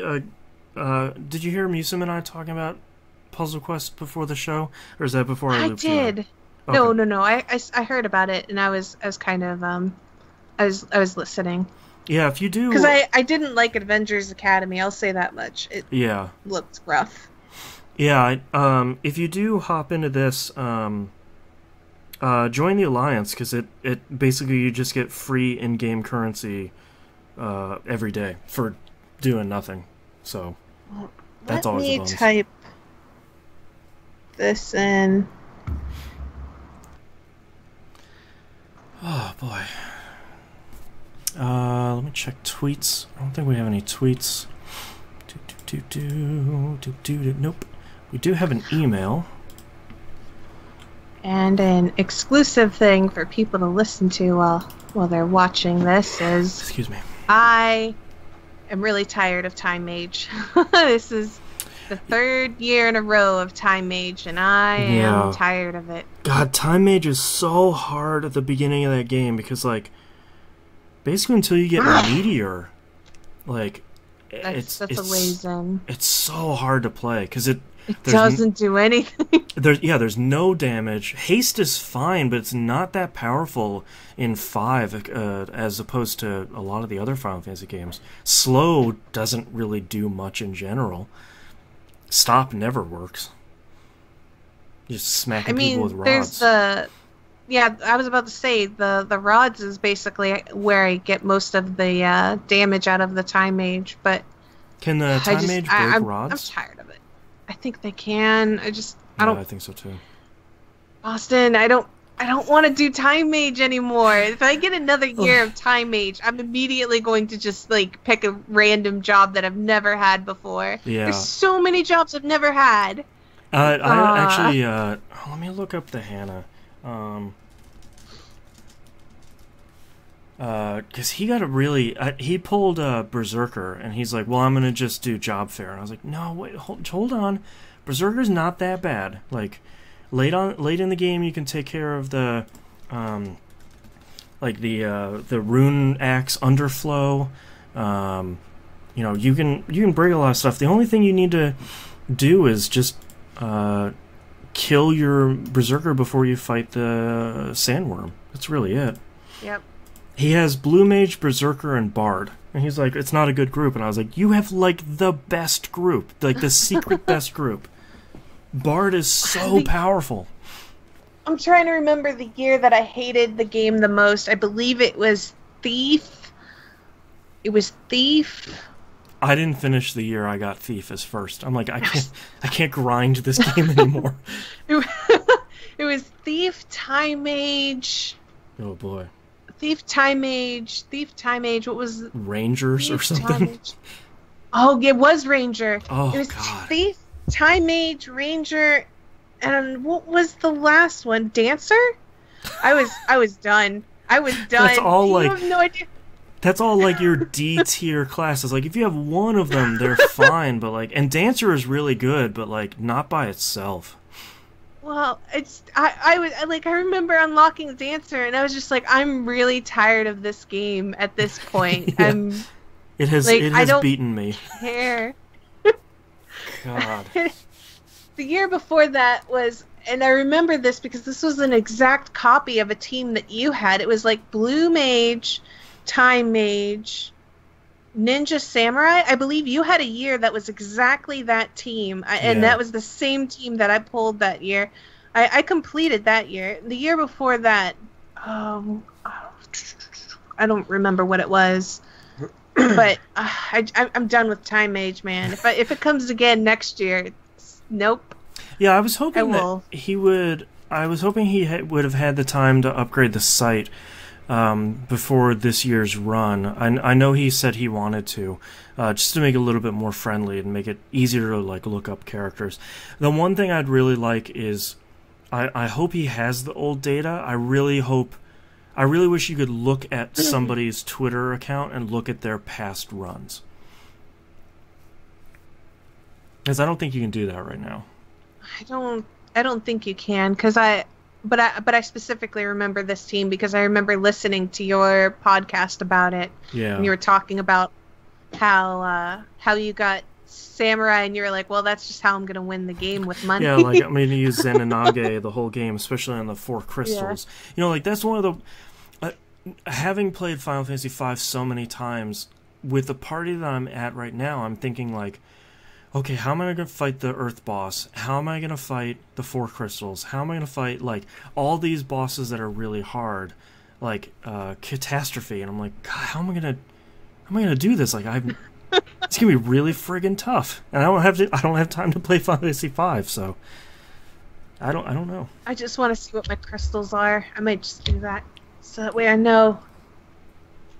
Did you hear Musum and I talking about Puzzle Quest before the show, or is that before I looped did. You? No. I heard about it, and I was kind of I was listening. Yeah, if you do, because I didn't like Avengers Academy. I'll say that much. It looked rough. Yeah, if you do hop into this, join the Alliance, because it basically you just get free in-game currency every day for doing nothing. So that's always a bonus. Let me type this in. Oh boy. Let me check tweets. I don't think we have any tweets. Nope. We do have an email. And an exclusive thing for people to listen to while they're watching this is... Excuse me. I am really tired of Time Mage. This is the 3rd year in a row of Time Mage, and I am tired of it. God, Time Mage is so hard at the beginning of that game because, like, basically until you get Meteor, like, that's a reason. It's so hard to play because it doesn't do anything. There's no damage. Haste is fine, but it's not that powerful in 5 as opposed to a lot of the other Final Fantasy games. Slow doesn't really do much in general. Stop never works. Just smacking people with rods. I was about to say the rods is basically where I get most of the damage out of the Time Mage, but can the Time Mage break rods? I'm tired of it. I think they can. I think so too. Austin, I don't want to do Time Mage anymore. If I get another year of Time Mage, I'm immediately going to just like pick a random job that I've never had before. Yeah. There's so many jobs I've never had. I actually let me look up the Hannah. Because he got a really... he pulled Berserker, and he's like, well, I'm going to just do job fair. And I was like, no, wait, hold on. Berserker's not that bad. Like, late in the game, you can take care of the... the rune axe underflow. You can break a lot of stuff. The only thing you need to do is just kill your Berserker before you fight the sandworm. That's really it. Yep. He has Blue Mage, Berserker, and Bard. And he's like, it's not a good group. And I was like, you have, like, the best group. Like, the secret best group. Bard is so powerful. I'm trying to remember the year that I hated the game the most. I believe it was Thief. It was Thief. I didn't finish the year I got Thief as first. I'm like, I can't grind this game anymore. It was Thief, Time Mage. Oh, boy. Thief, Time Mage, what was... Rangers or something? Oh, it was Ranger. Oh, it was God. Thief, Time Mage, Ranger, and what was the last one? Dancer? I was done. That's all, you have no idea. That's all, like, your D-tier classes. Like, if you have one of them, they're fine, but, like... And Dancer is really good, but, like, not by itself. Well, I remember unlocking Dancer, and I was just like, I'm really tired of this game at this point. Yeah. It has beaten me. Care. God. The year before that was, and I remember this because this was an exact copy of a team that you had. It was like Blue Mage, Time Mage, Ninja Samurai. I believe you had a year that was exactly that team, and that was the same team that I pulled that year. I completed that year. The year before that, I don't remember what it was, but I'm done with Time Mage, man. If it comes again next year, nope. Yeah, I was hoping that he would. I was hoping he would have had the time to upgrade the site. before this year's run. I know he said he wanted to, just to make it a little bit more friendly and make it easier to like look up characters. The one thing I'd really like is, I hope he has the old data. I really wish you could look at somebody's Twitter account and look at their past runs, because I don't think you can do that right now. I don't think you can, but I specifically remember this team because I remember listening to your podcast about it. Yeah. And you were talking about how you got Samurai, and you were like, well, that's just how I'm going to win the game with money. Yeah, like I'm going to use Zen and Nage the whole game, especially on the 4 crystals. Yeah. You know, like that's one of the... having played Final Fantasy V so many times, with the party that I'm at right now, I'm thinking like, okay, how am I going to fight the Earth boss? How am I going to fight the 4 crystals? How am I going to fight, like, all these bosses that are really hard, like Catastrophe? And I'm like, God, how am I going to do this? Like, it's going to be really friggin' tough. And I don't have time to play Final Fantasy V, so I don't know. I just want to see what my crystals are. I might just do that, so that way I know.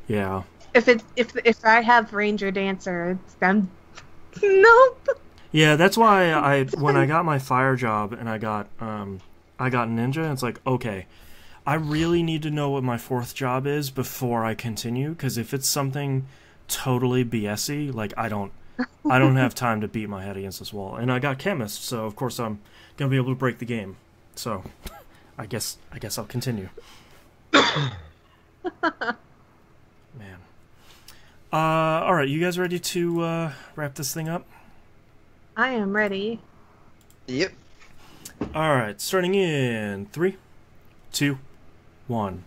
Yeah. If I have Ranger Dancer, I'm nope. Yeah, that's why when I got my fire job and I got ninja, it's like, okay, I really need to know what my 4th job is before I continue, because if it's something totally BS-y, like I don't have time to beat my head against this wall. And I got chemist, so of course I'm gonna be able to break the game. So I guess I'll continue. Man. Alright, you guys ready to wrap this thing up? I am ready. Yep. Alright, starting in 3, 2, 1.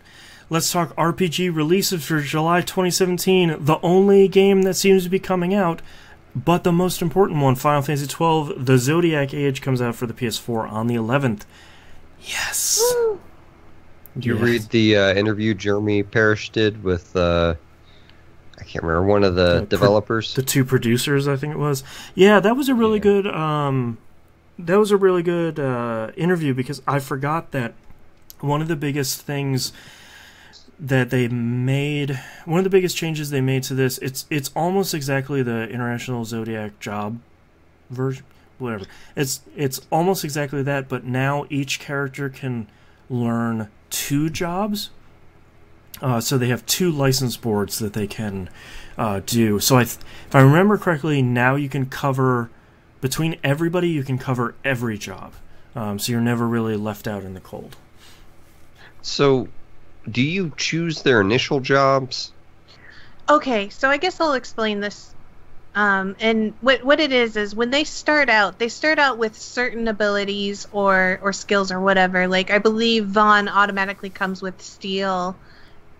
Let's talk RPG releases for July 2017. The only game that seems to be coming out, but the most important one, Final Fantasy XII, The Zodiac Age, comes out for the PS4 on the 11th. Yes! Woo. Did you read the interview Jeremy Parrish did with... I can't remember, one of the developers. The 2 producers, I think it was. Yeah, that was a really good. Interview, because I forgot that one of the biggest things that they made, one of the biggest changes they made to this, it's almost exactly the International Zodiac job version, whatever. It's almost exactly that, but now each character can learn 2 jobs. So they have 2 license boards that they can do. So if I remember correctly, now you can cover, between everybody, you can cover every job. So you're never really left out in the cold. So do you choose their initial jobs? Okay, so I guess I'll explain this. And what it is when they start out with certain abilities or skills or whatever. Like, I believe Vaughn automatically comes with steel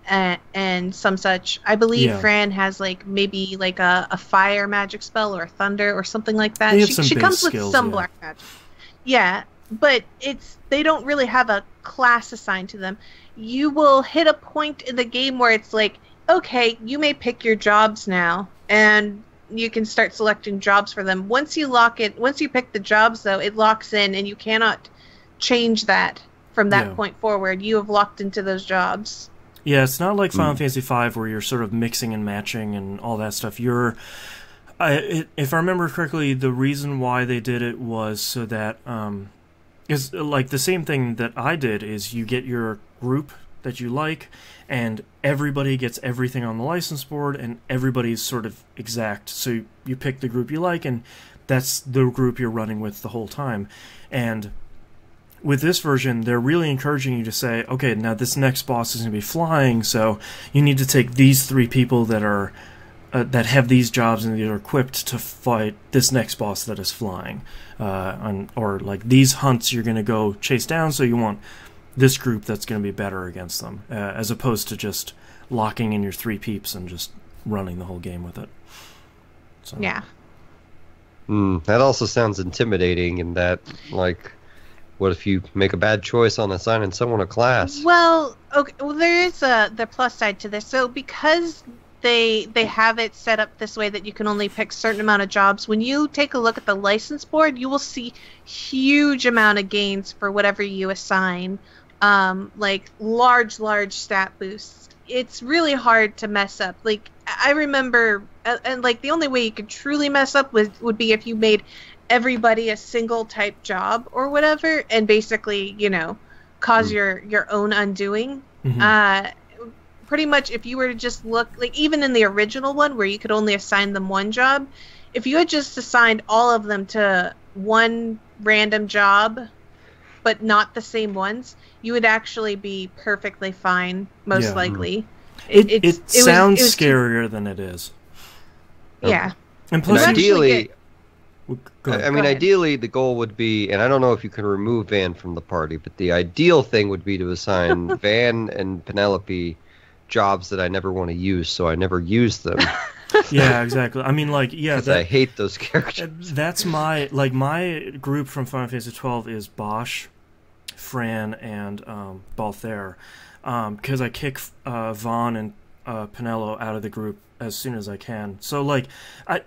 and some such. I believe Fran has like maybe like a fire magic spell or a thunder or something like that. She comes with some black magic. Yeah, but they don't really have a class assigned to them. You will hit a point in the game where it's like, okay, you may pick your jobs now, and you can start selecting jobs for them. Once you pick the jobs, though, it locks in, and you cannot change that from that point forward. You have locked into those jobs. Yeah, it's not like Final Fantasy V where you're sort of mixing and matching and all that stuff. If I remember correctly, the reason why they did it was so that is like the same thing that I did, is you get your group that you like, and everybody gets everything on the license board, and everybody's sort of exact. So you pick the group you like, and that's the group you're running with the whole time. And with this version, they're really encouraging you to say, okay, now this next boss is going to be flying, so you need to take these 3 people that are that have these jobs and they're equipped to fight this next boss that is flying, or like these hunts you're going to go chase down, so you want this group that's going to be better against them, as opposed to just locking in your 3 peeps and just running the whole game with it. So. Yeah. That also sounds intimidating, in that, like, what if you make a bad choice on assigning someone a class? Well, okay. Well, there is the plus side to this. So because they have it set up this way that you can only pick a certain amount of jobs, when you take a look at the license board, you will see huge amount of gains for whatever you assign, like large stat boosts. it's really hard to mess up. Like, I remember, and like the only way you could truly mess up would be if you made everybody a single type job or whatever, and basically, you know, cause your own undoing. Pretty much, if you were to just look, like even in the original one where you could only assign them one job, if you had just assigned all of them to one random job, but not the same ones, you would actually be perfectly fine, most likely. It sounds scarier than it is. Yeah. And plus, ideally, ideally the goal would be, and I don't know if you can remove Van from the party, but the ideal thing would be to assign Van and Penelope jobs that I never want to use, so I never use them. Yeah, exactly. I mean, like, yeah, I hate those characters. That's my group from Final Fantasy XII is Bosch, Fran, and Balthair, because I kick Vaughn and Penelo out of the group as soon as I can. So, like,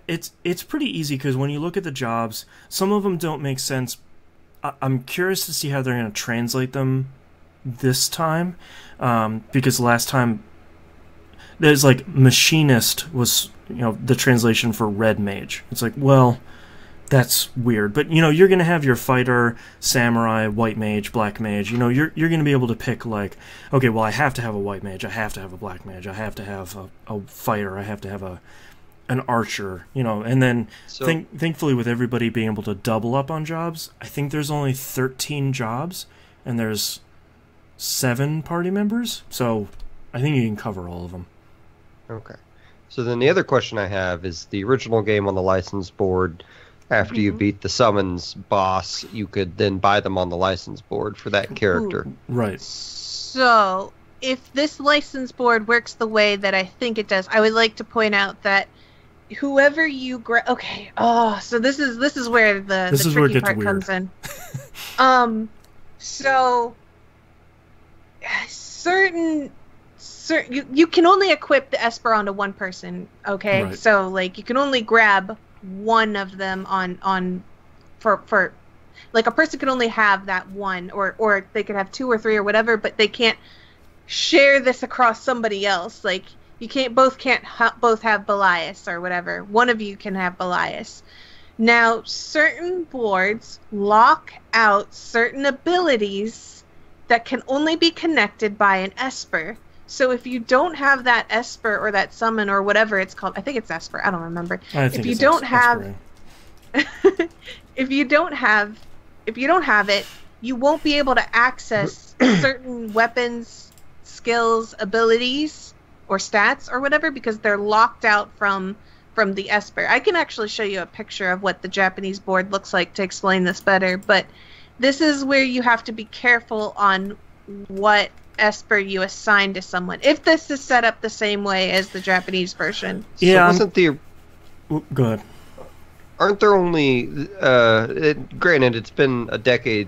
it's pretty easy, because when you look at the jobs, some of them don't make sense. I'm curious to see how they're going to translate them this time, because last time there's like machinist was, you know, the translation for red mage. It's like, well, that's weird, but you know, you're gonna have your fighter, samurai, white mage, black mage. You know, you're gonna be able to pick, like, okay, well, I have to have a white mage, I have to have a black mage, I have to have a fighter, I have to have an archer, you know. And then thankfully, with everybody being able to double up on jobs, I think there's only 13 jobs and there's 7 party members, so I think you can cover all of them. Okay. So then the other question I have is, the original game on the license board, after you beat the summons boss, you could then buy them on the license board for that character. Right. So, if this license board works the way that I think it does, I would like to point out that whoever you okay. Oh, so this is where the tricky part comes in. So you can only equip the Esper onto one person, okay? Right. So, like, you can only grab one of them for like, a person can only have that one, or they could have 2 or 3 or whatever, but they can't share this across somebody else. Like, you can't both have Belias or whatever. One of you can have Belias. Now, certain boards lock out certain abilities that can only be connected by an Esper. So if you don't have that Esper or that summon or whatever it's called, I think it's Esper, I don't remember. If you don't have it, you won't be able to access certain weapons, skills, abilities, or stats or whatever, because they're locked out from the Esper. I can actually show you a picture of what the Japanese board looks like to explain this better, but this is where you have to be careful on what Esper you assign to someone, if this is set up the same way as the Japanese version. Yeah, so wasn't go ahead. Aren't there only granted, it's been a decade,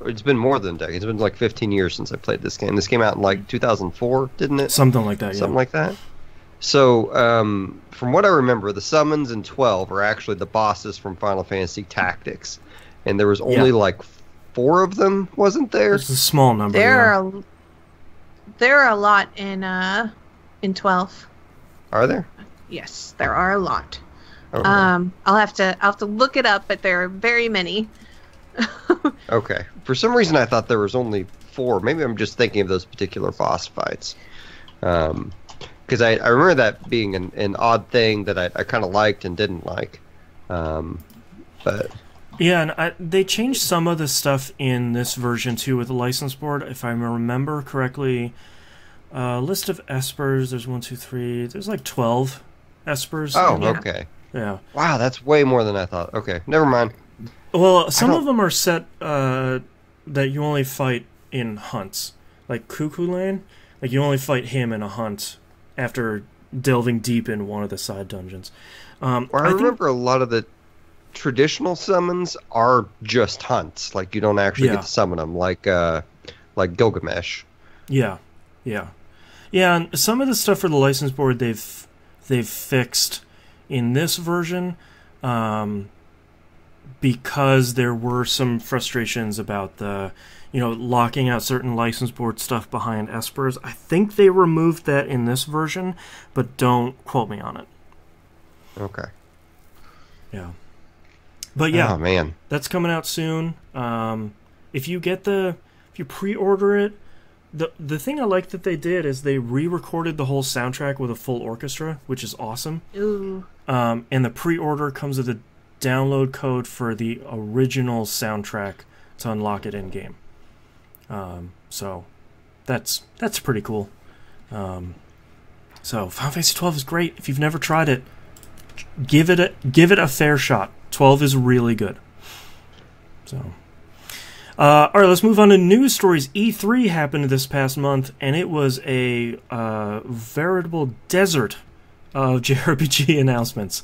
it's been more than a decade, it's been like 15 years since I played this game. This came out in like 2004, didn't it? Something like that. Something like that. So from what I remember, the summons in 12 are actually the bosses from Final Fantasy Tactics, and there was only like 4 of them, wasn't there? It's a small number. There are a lot in 12. Are there? Yes, there are a lot. Okay. I'll have to look it up, but there are very many. Okay. For some reason, I thought there was only 4. Maybe I'm just thinking of those particular boss fights. Because I remember that being an odd thing that I kind of liked and didn't like. But yeah, and they changed some of the stuff in this version too with the license board. If I remember correctly, list of Espers. There's 1, 2, 3. There's like 12 Espers. Oh, okay. Yeah. Wow, that's way more than I thought. Okay, never mind. Well, some of them are set that you only fight in hunts, like Cuckoo Lane. Like, you only fight him in a hunt after delving deep in one of the side dungeons. I remember a lot of the traditional summons are just hunts. Like, you don't actually get to summon them, like Gilgamesh. Yeah. And some of the stuff for the license board they've fixed in this version. because there were some frustrations about the, locking out certain license board stuff behind espers. I think they removed that in this version, but don't quote me on it. Okay. Yeah. But yeah, oh man, that's coming out soon. If you pre-order it, the thing I like that they did is they re-recorded the whole soundtrack with a full orchestra, which is awesome. Ooh. And the pre-order comes with a download code for the original soundtrack to unlock it in game. So that's pretty cool. So Final Fantasy 12 is great. If you've never tried it, give it a fair shot. 12 is really good. So, all right, let's move on to news stories. E3 happened this past month, and it was a veritable desert of JRPG announcements.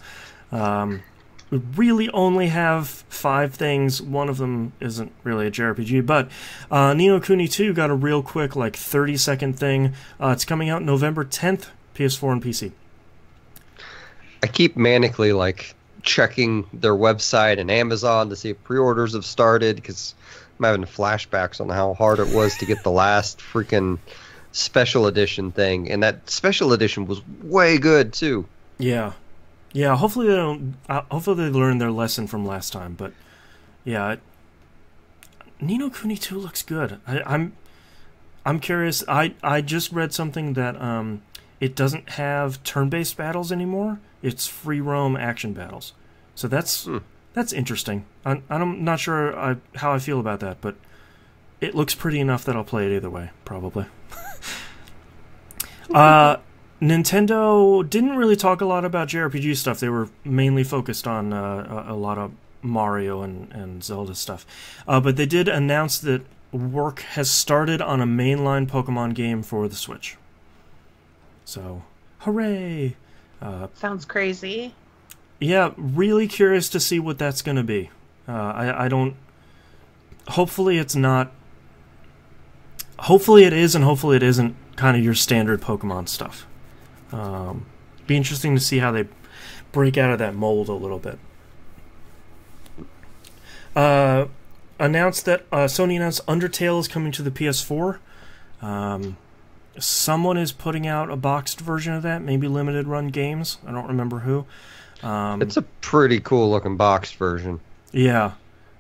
We really only have 5 things. One of them isn't really a JRPG, but Ni no Kuni 2 got a real quick, 30-second thing. It's coming out November 10th, PS4 and PC. I keep manically checking their website and Amazon to see if pre-orders have started, because I'm having flashbacks on how hard it was to get the last freaking special edition thing, and that special edition was way good too. Yeah, hopefully they don't. Hopefully they learned their lesson from last time. But yeah, Ni no Kuni 2 looks good. I'm curious. I just read something that it doesn't have turn-based battles anymore. It's free roam action battles. So that's interesting. I'm not sure how I feel about that, but it looks pretty enough that I'll play it either way, probably. Nintendo didn't really talk a lot about JRPG stuff. They were mainly focused on a lot of Mario and Zelda stuff. But they did announce that work has started on a mainline Pokemon game for the Switch. So, hooray! Sounds crazy. Yeah, really curious to see what that's going to be. I don't... Hopefully it's not... Hopefully it is, and hopefully it isn't kind of your standard Pokemon stuff. Be interesting to see how they break out of that mold a little bit. Sony announced Undertale is coming to the PS4. Someone is putting out a boxed version of that, maybe Limited Run Games. I don't remember who. It's a pretty cool looking boxed version. Yeah.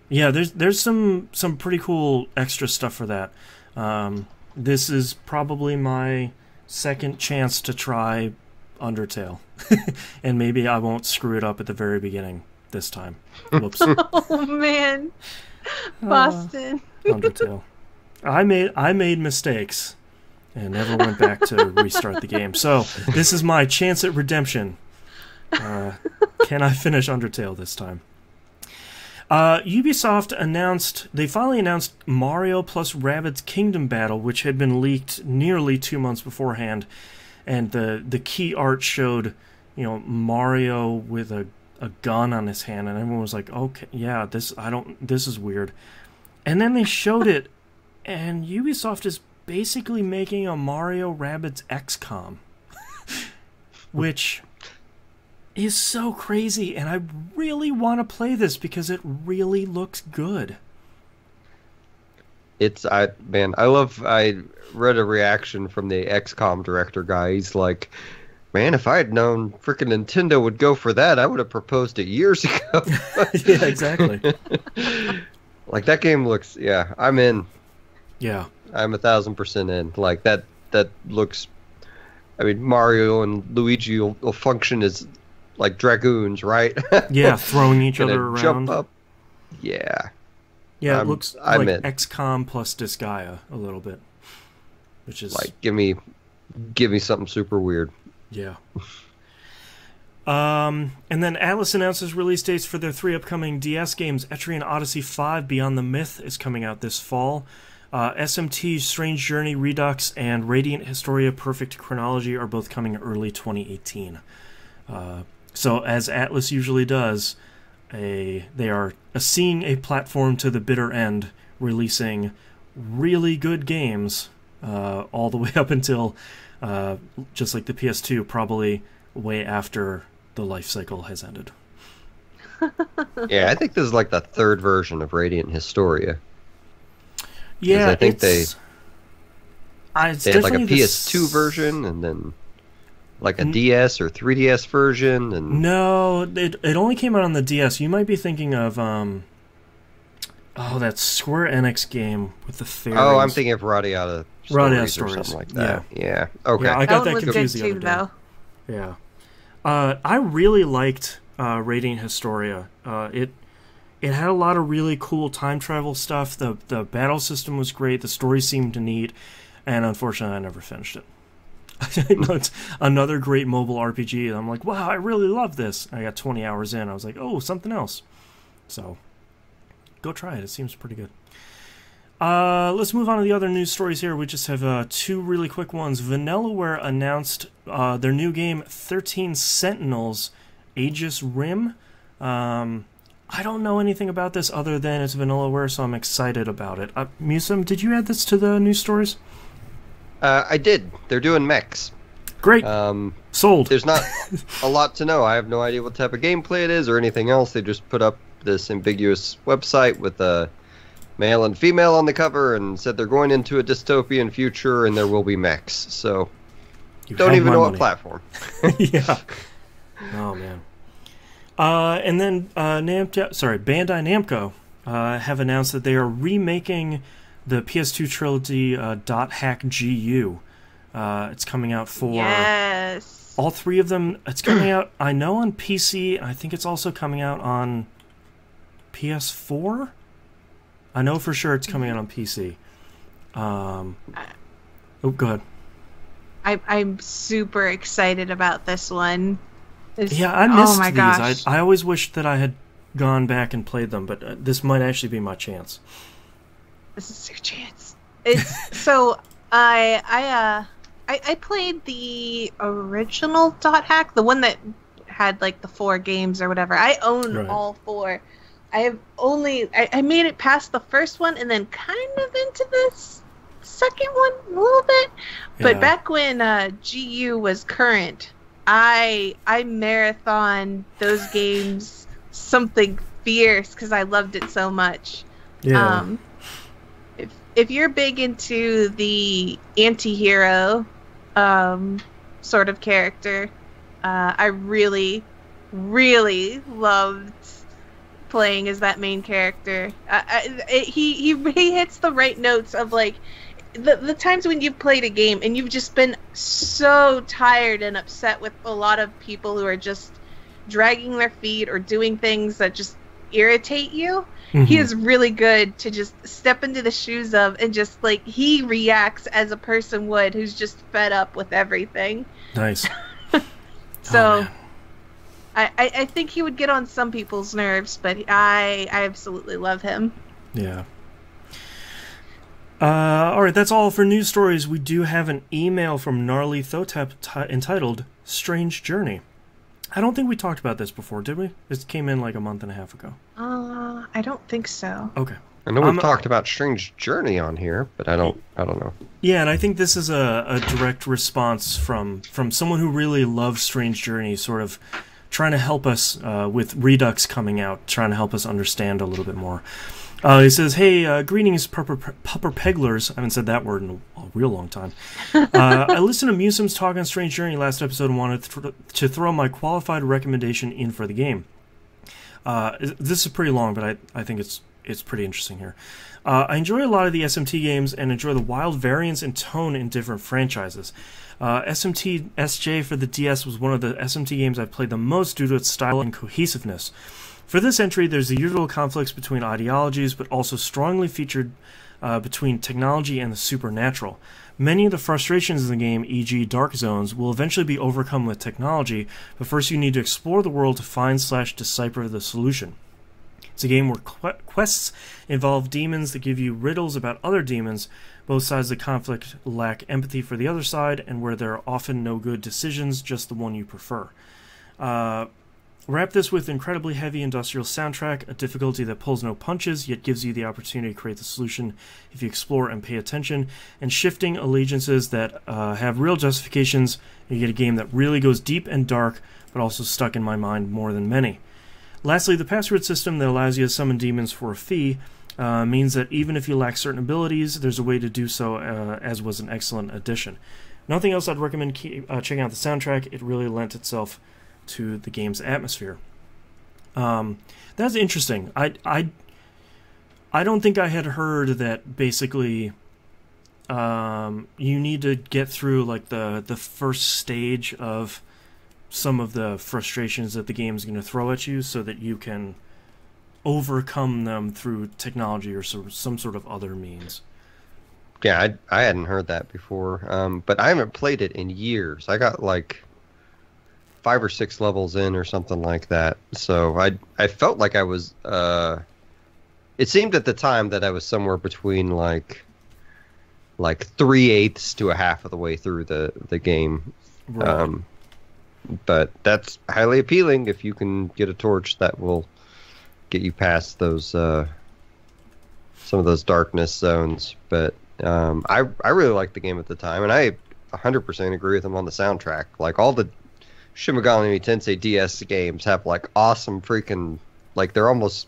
There's some pretty cool extra stuff for that. This is probably my second chance to try Undertale, and maybe I won't screw it up at the very beginning this time. Whoops. Oh man, Boston. Undertale. I made mistakes and never went back to restart the game. So this is my chance at redemption. Can I finish Undertale this time? Ubisoft finally announced Mario plus Rabbids Kingdom Battle, which had been leaked nearly 2 months beforehand, and the key art showed, Mario with a gun on his hand, and everyone was like, okay, yeah, this is weird. And then they showed it, and Ubisoft is basically making a Mario Rabbids XCOM, which is so crazy, and I really want to play this because it really looks good. I read a reaction from the XCOM director guy. He's like, man, if I had known freaking Nintendo would go for that, I would have proposed it years ago. Yeah, exactly. That game looks, I'm in. Yeah. I'm 1,000% in. That looks, Mario and Luigi will function as like dragoons, right? Yeah, throwing each other around. Jump up. Yeah. Yeah, it looks like XCOM plus Disgaea a little bit, which is give me something super weird. Yeah. And then Atlas announces release dates for their 3 upcoming DS games. Etrian Odyssey 5 Beyond the Myth is coming out this fall. SMT's Strange Journey Redux and Radiant Historia Perfect Chronology are both coming early 2018. So as Atlas usually does, they are seeing a platform to the bitter end, releasing really good games all the way up until, just like the PS2, probably way after the life cycle has ended. Yeah, I think this is like the third version of Radiant Historia. Yeah, I think they had like a PS2 version, and then like a DS or 3DS version. And no, it only came out on the DS. You might be thinking of that Square Enix game with the fairies. Oh, I'm thinking of Radiata Stories or something like that. Yeah. Okay. Yeah, I got that was confused good the other too, day. though. Yeah. I really liked Radiant Historia. It had a lot of really cool time travel stuff. The battle system was great. The story seemed neat. And unfortunately, I never finished it. I know it's another great mobile RPG. And I'm like, wow, I really love this. I got 20 hours in. I was like, oh, something else. So, go try it. It seems pretty good. Let's move on to the other news stories here. We just have two really quick ones. Vanillaware announced their new game, 13 Sentinels, Aegis Rim. I don't know anything about this other than it's Vanillaware, so I'm excited about it. Musum, did you add this to the news stories? I did. They're doing mechs. Great. Sold. There's not a lot to know. I have no idea what type of gameplay it is or anything else. They just put up this ambiguous website with a male and female on the cover and said they're going into a dystopian future and there will be mechs. So, don't even know what platform. Yeah. Oh, man. And then Bandai Namco have announced that they are remaking the PS2 trilogy Dot Hack GU. It's coming out for all three of them. It's coming out, I know, on PC. I think it's also coming out on PS4. I know for sure it's coming out on PC. Go ahead. I'm super excited about this one. I missed these. Gosh. I always wished that I had gone back and played them, but this might actually be my chance. This is your chance. It's so I played the original Dot Hack, the one that had like the 4 games or whatever. I own all 4. I have only I made it past the first one and then kind of into this second one a little bit. But back when GU was current, I marathoned those games something fierce because I loved it so much. Yeah. If you're big into the anti-hero sort of character, I really, really loved playing as that main character. He hits the right notes of like the times when you've played a game and you've just been so tired and upset with a lot of people who are just dragging their feet or doing things that just irritate you. Mm-hmm. He is really good to just step into the shoes of and just like he reacts as a person would who's just fed up with everything. Nice. So I think he would get on some people's nerves, but I absolutely love him. Yeah. Alright, that's all for news stories. We do have an email from Gnarly Thotep entitled Strange Journey. I don't think we talked about this before, did we? This came in like a month and a half ago. I don't think so. Okay. I know we've talked about Strange Journey on here, but I don't know. Yeah, and I think this is a direct response from someone who really loves Strange Journey, sort of trying to help us with Redux coming out, trying to help us understand a little bit more. He says, hey, greetings, Pupper Peglers. I haven't said that word in a real long time. I listened to Musum's talk on Strange Journey last episode and wanted to throw my qualified recommendation in for the game. This is pretty long, but I think it's pretty interesting here. I enjoy a lot of the SMT games and enjoy the wild variance in tone in different franchises. SMT SJ for the DS was one of the SMT games I've played the most due to its style and cohesiveness. For this entry, there's the usual conflicts between ideologies, but also strongly featured between technology and the supernatural. Many of the frustrations in the game, e.g. dark zones, will eventually be overcome with technology, but first you need to explore the world to find/decipher the solution. It's a game where quests involve demons that give you riddles about other demons. Both sides of the conflict lack empathy for the other side, and where there are often no good decisions, just the one you prefer. Wrap this with incredibly heavy industrial soundtrack, a difficulty that pulls no punches, yet gives you the opportunity to create the solution if you explore and pay attention, and shifting allegiances that have real justifications, and you get a game that really goes deep and dark, but also stuck in my mind more than many. Lastly, the password system that allows you to summon demons for a fee means that even if you lack certain abilities, there's a way to do so, as was an excellent addition. Nothing else I'd recommend checking out the soundtrack. It really lent itself to the game's atmosphere. That's interesting. I don't think I had heard that basically you need to get through like the first stage of some of the frustrations that the game's going to throw at you so that you can overcome them through technology or some sort of other means. Yeah, I hadn't heard that before, but I haven't played it in years. I got like 5 or 6 levels in or something like that. So I felt like I was. It seemed at the time that I was somewhere between like 3/8 to a half of the way through the game. Right. But that's highly appealing if you can get a torch that will get you past those some of those darkness zones. But I really liked the game at the time, and I 100% agree with him on the soundtrack. Like all the Shin Megami Tensei DS games have like awesome freaking, like they're almost,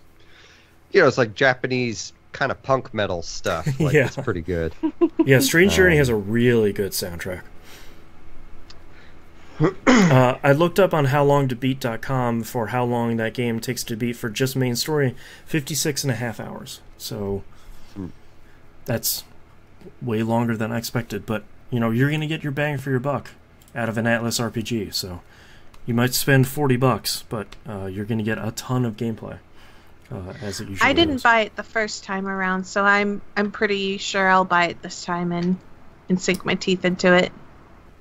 it's like Japanese kind of punk metal stuff. Like Yeah. It's pretty good. Yeah, Strange Journey has a really good soundtrack. I looked up on howlongtobeat.com for how long that game takes to beat for just main story, 56.5 hours. So that's way longer than I expected, but you're going to get your bang for your buck out of an Atlas RPG. So you might spend $40, but you're going to get a ton of gameplay. As it usually I didn't is. buy it the first time around, so I'm pretty sure I'll buy it this time and sink my teeth into it.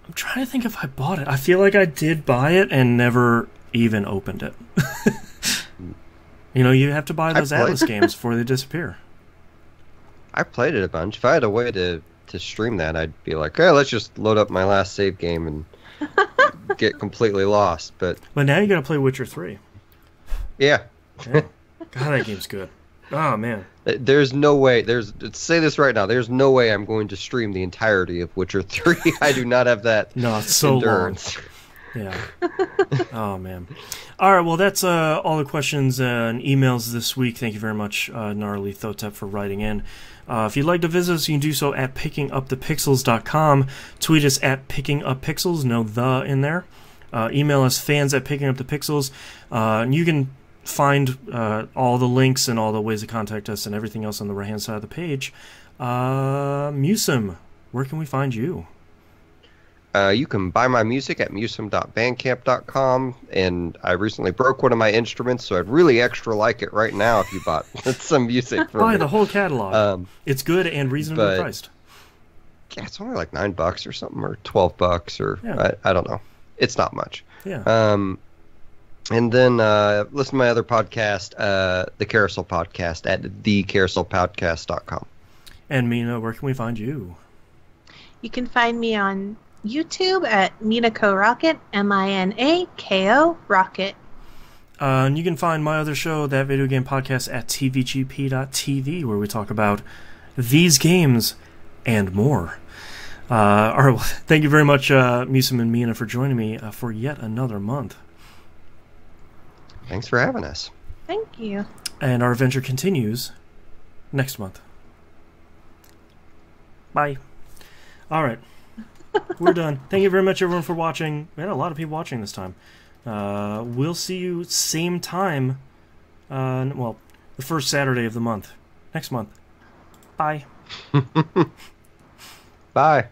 I'm trying to think if I bought it. I feel like I did buy it and never even opened it. You have to buy those Atlas games before they disappear. I played it a bunch. If I had a way to stream that, I'd be like, hey, let's just load up my last save game and get completely lost. But now you got to play Witcher 3. Yeah. God, that game's good. Oh, man. There's no way. Say this right now. There's no way I'm going to stream the entirety of Witcher 3. I do not have that No, it's so endurance. long. Yeah. Oh, man. All right, well, that's all the questions and emails this week. Thank you very much, Gnarly Thotep, for writing in. If you'd like to visit us, you can do so at pickingupthepixels.com. Tweet us at pickingupPixels, no the in there. Email us fans@pickingupthepixels. And you can find all the links and all the ways to contact us and everything else on the right-hand side of the page. Musim, where can we find you? You can buy my music at musim.bandcamp.com, and I recently broke one of my instruments, so I'd really extra like it right now if you bought some music from Buy me. the whole catalog. It's good and reasonably priced. Yeah, it's only like $9 or something, or $12, or I don't know. It's not much. Yeah. And then listen to my other podcast, the Carousel Podcast, at thecarouselpodcast.com. And Mina, where can we find you? You can find me on YouTube at Minako Rocket, Minako Rocket. And you can find my other show, That Video Game Podcast, at tvgp.tv, where we talk about these games and more. All right, well, thank you very much, Musim and Mina, for joining me for yet another month. Thanks for having us. Thank you. And our adventure continues next month. Bye. All right. We're done. Thank you very much, everyone, for watching. We had a lot of people watching this time. We'll see you same time, the first Saturday of the month. Next month. Bye. Bye.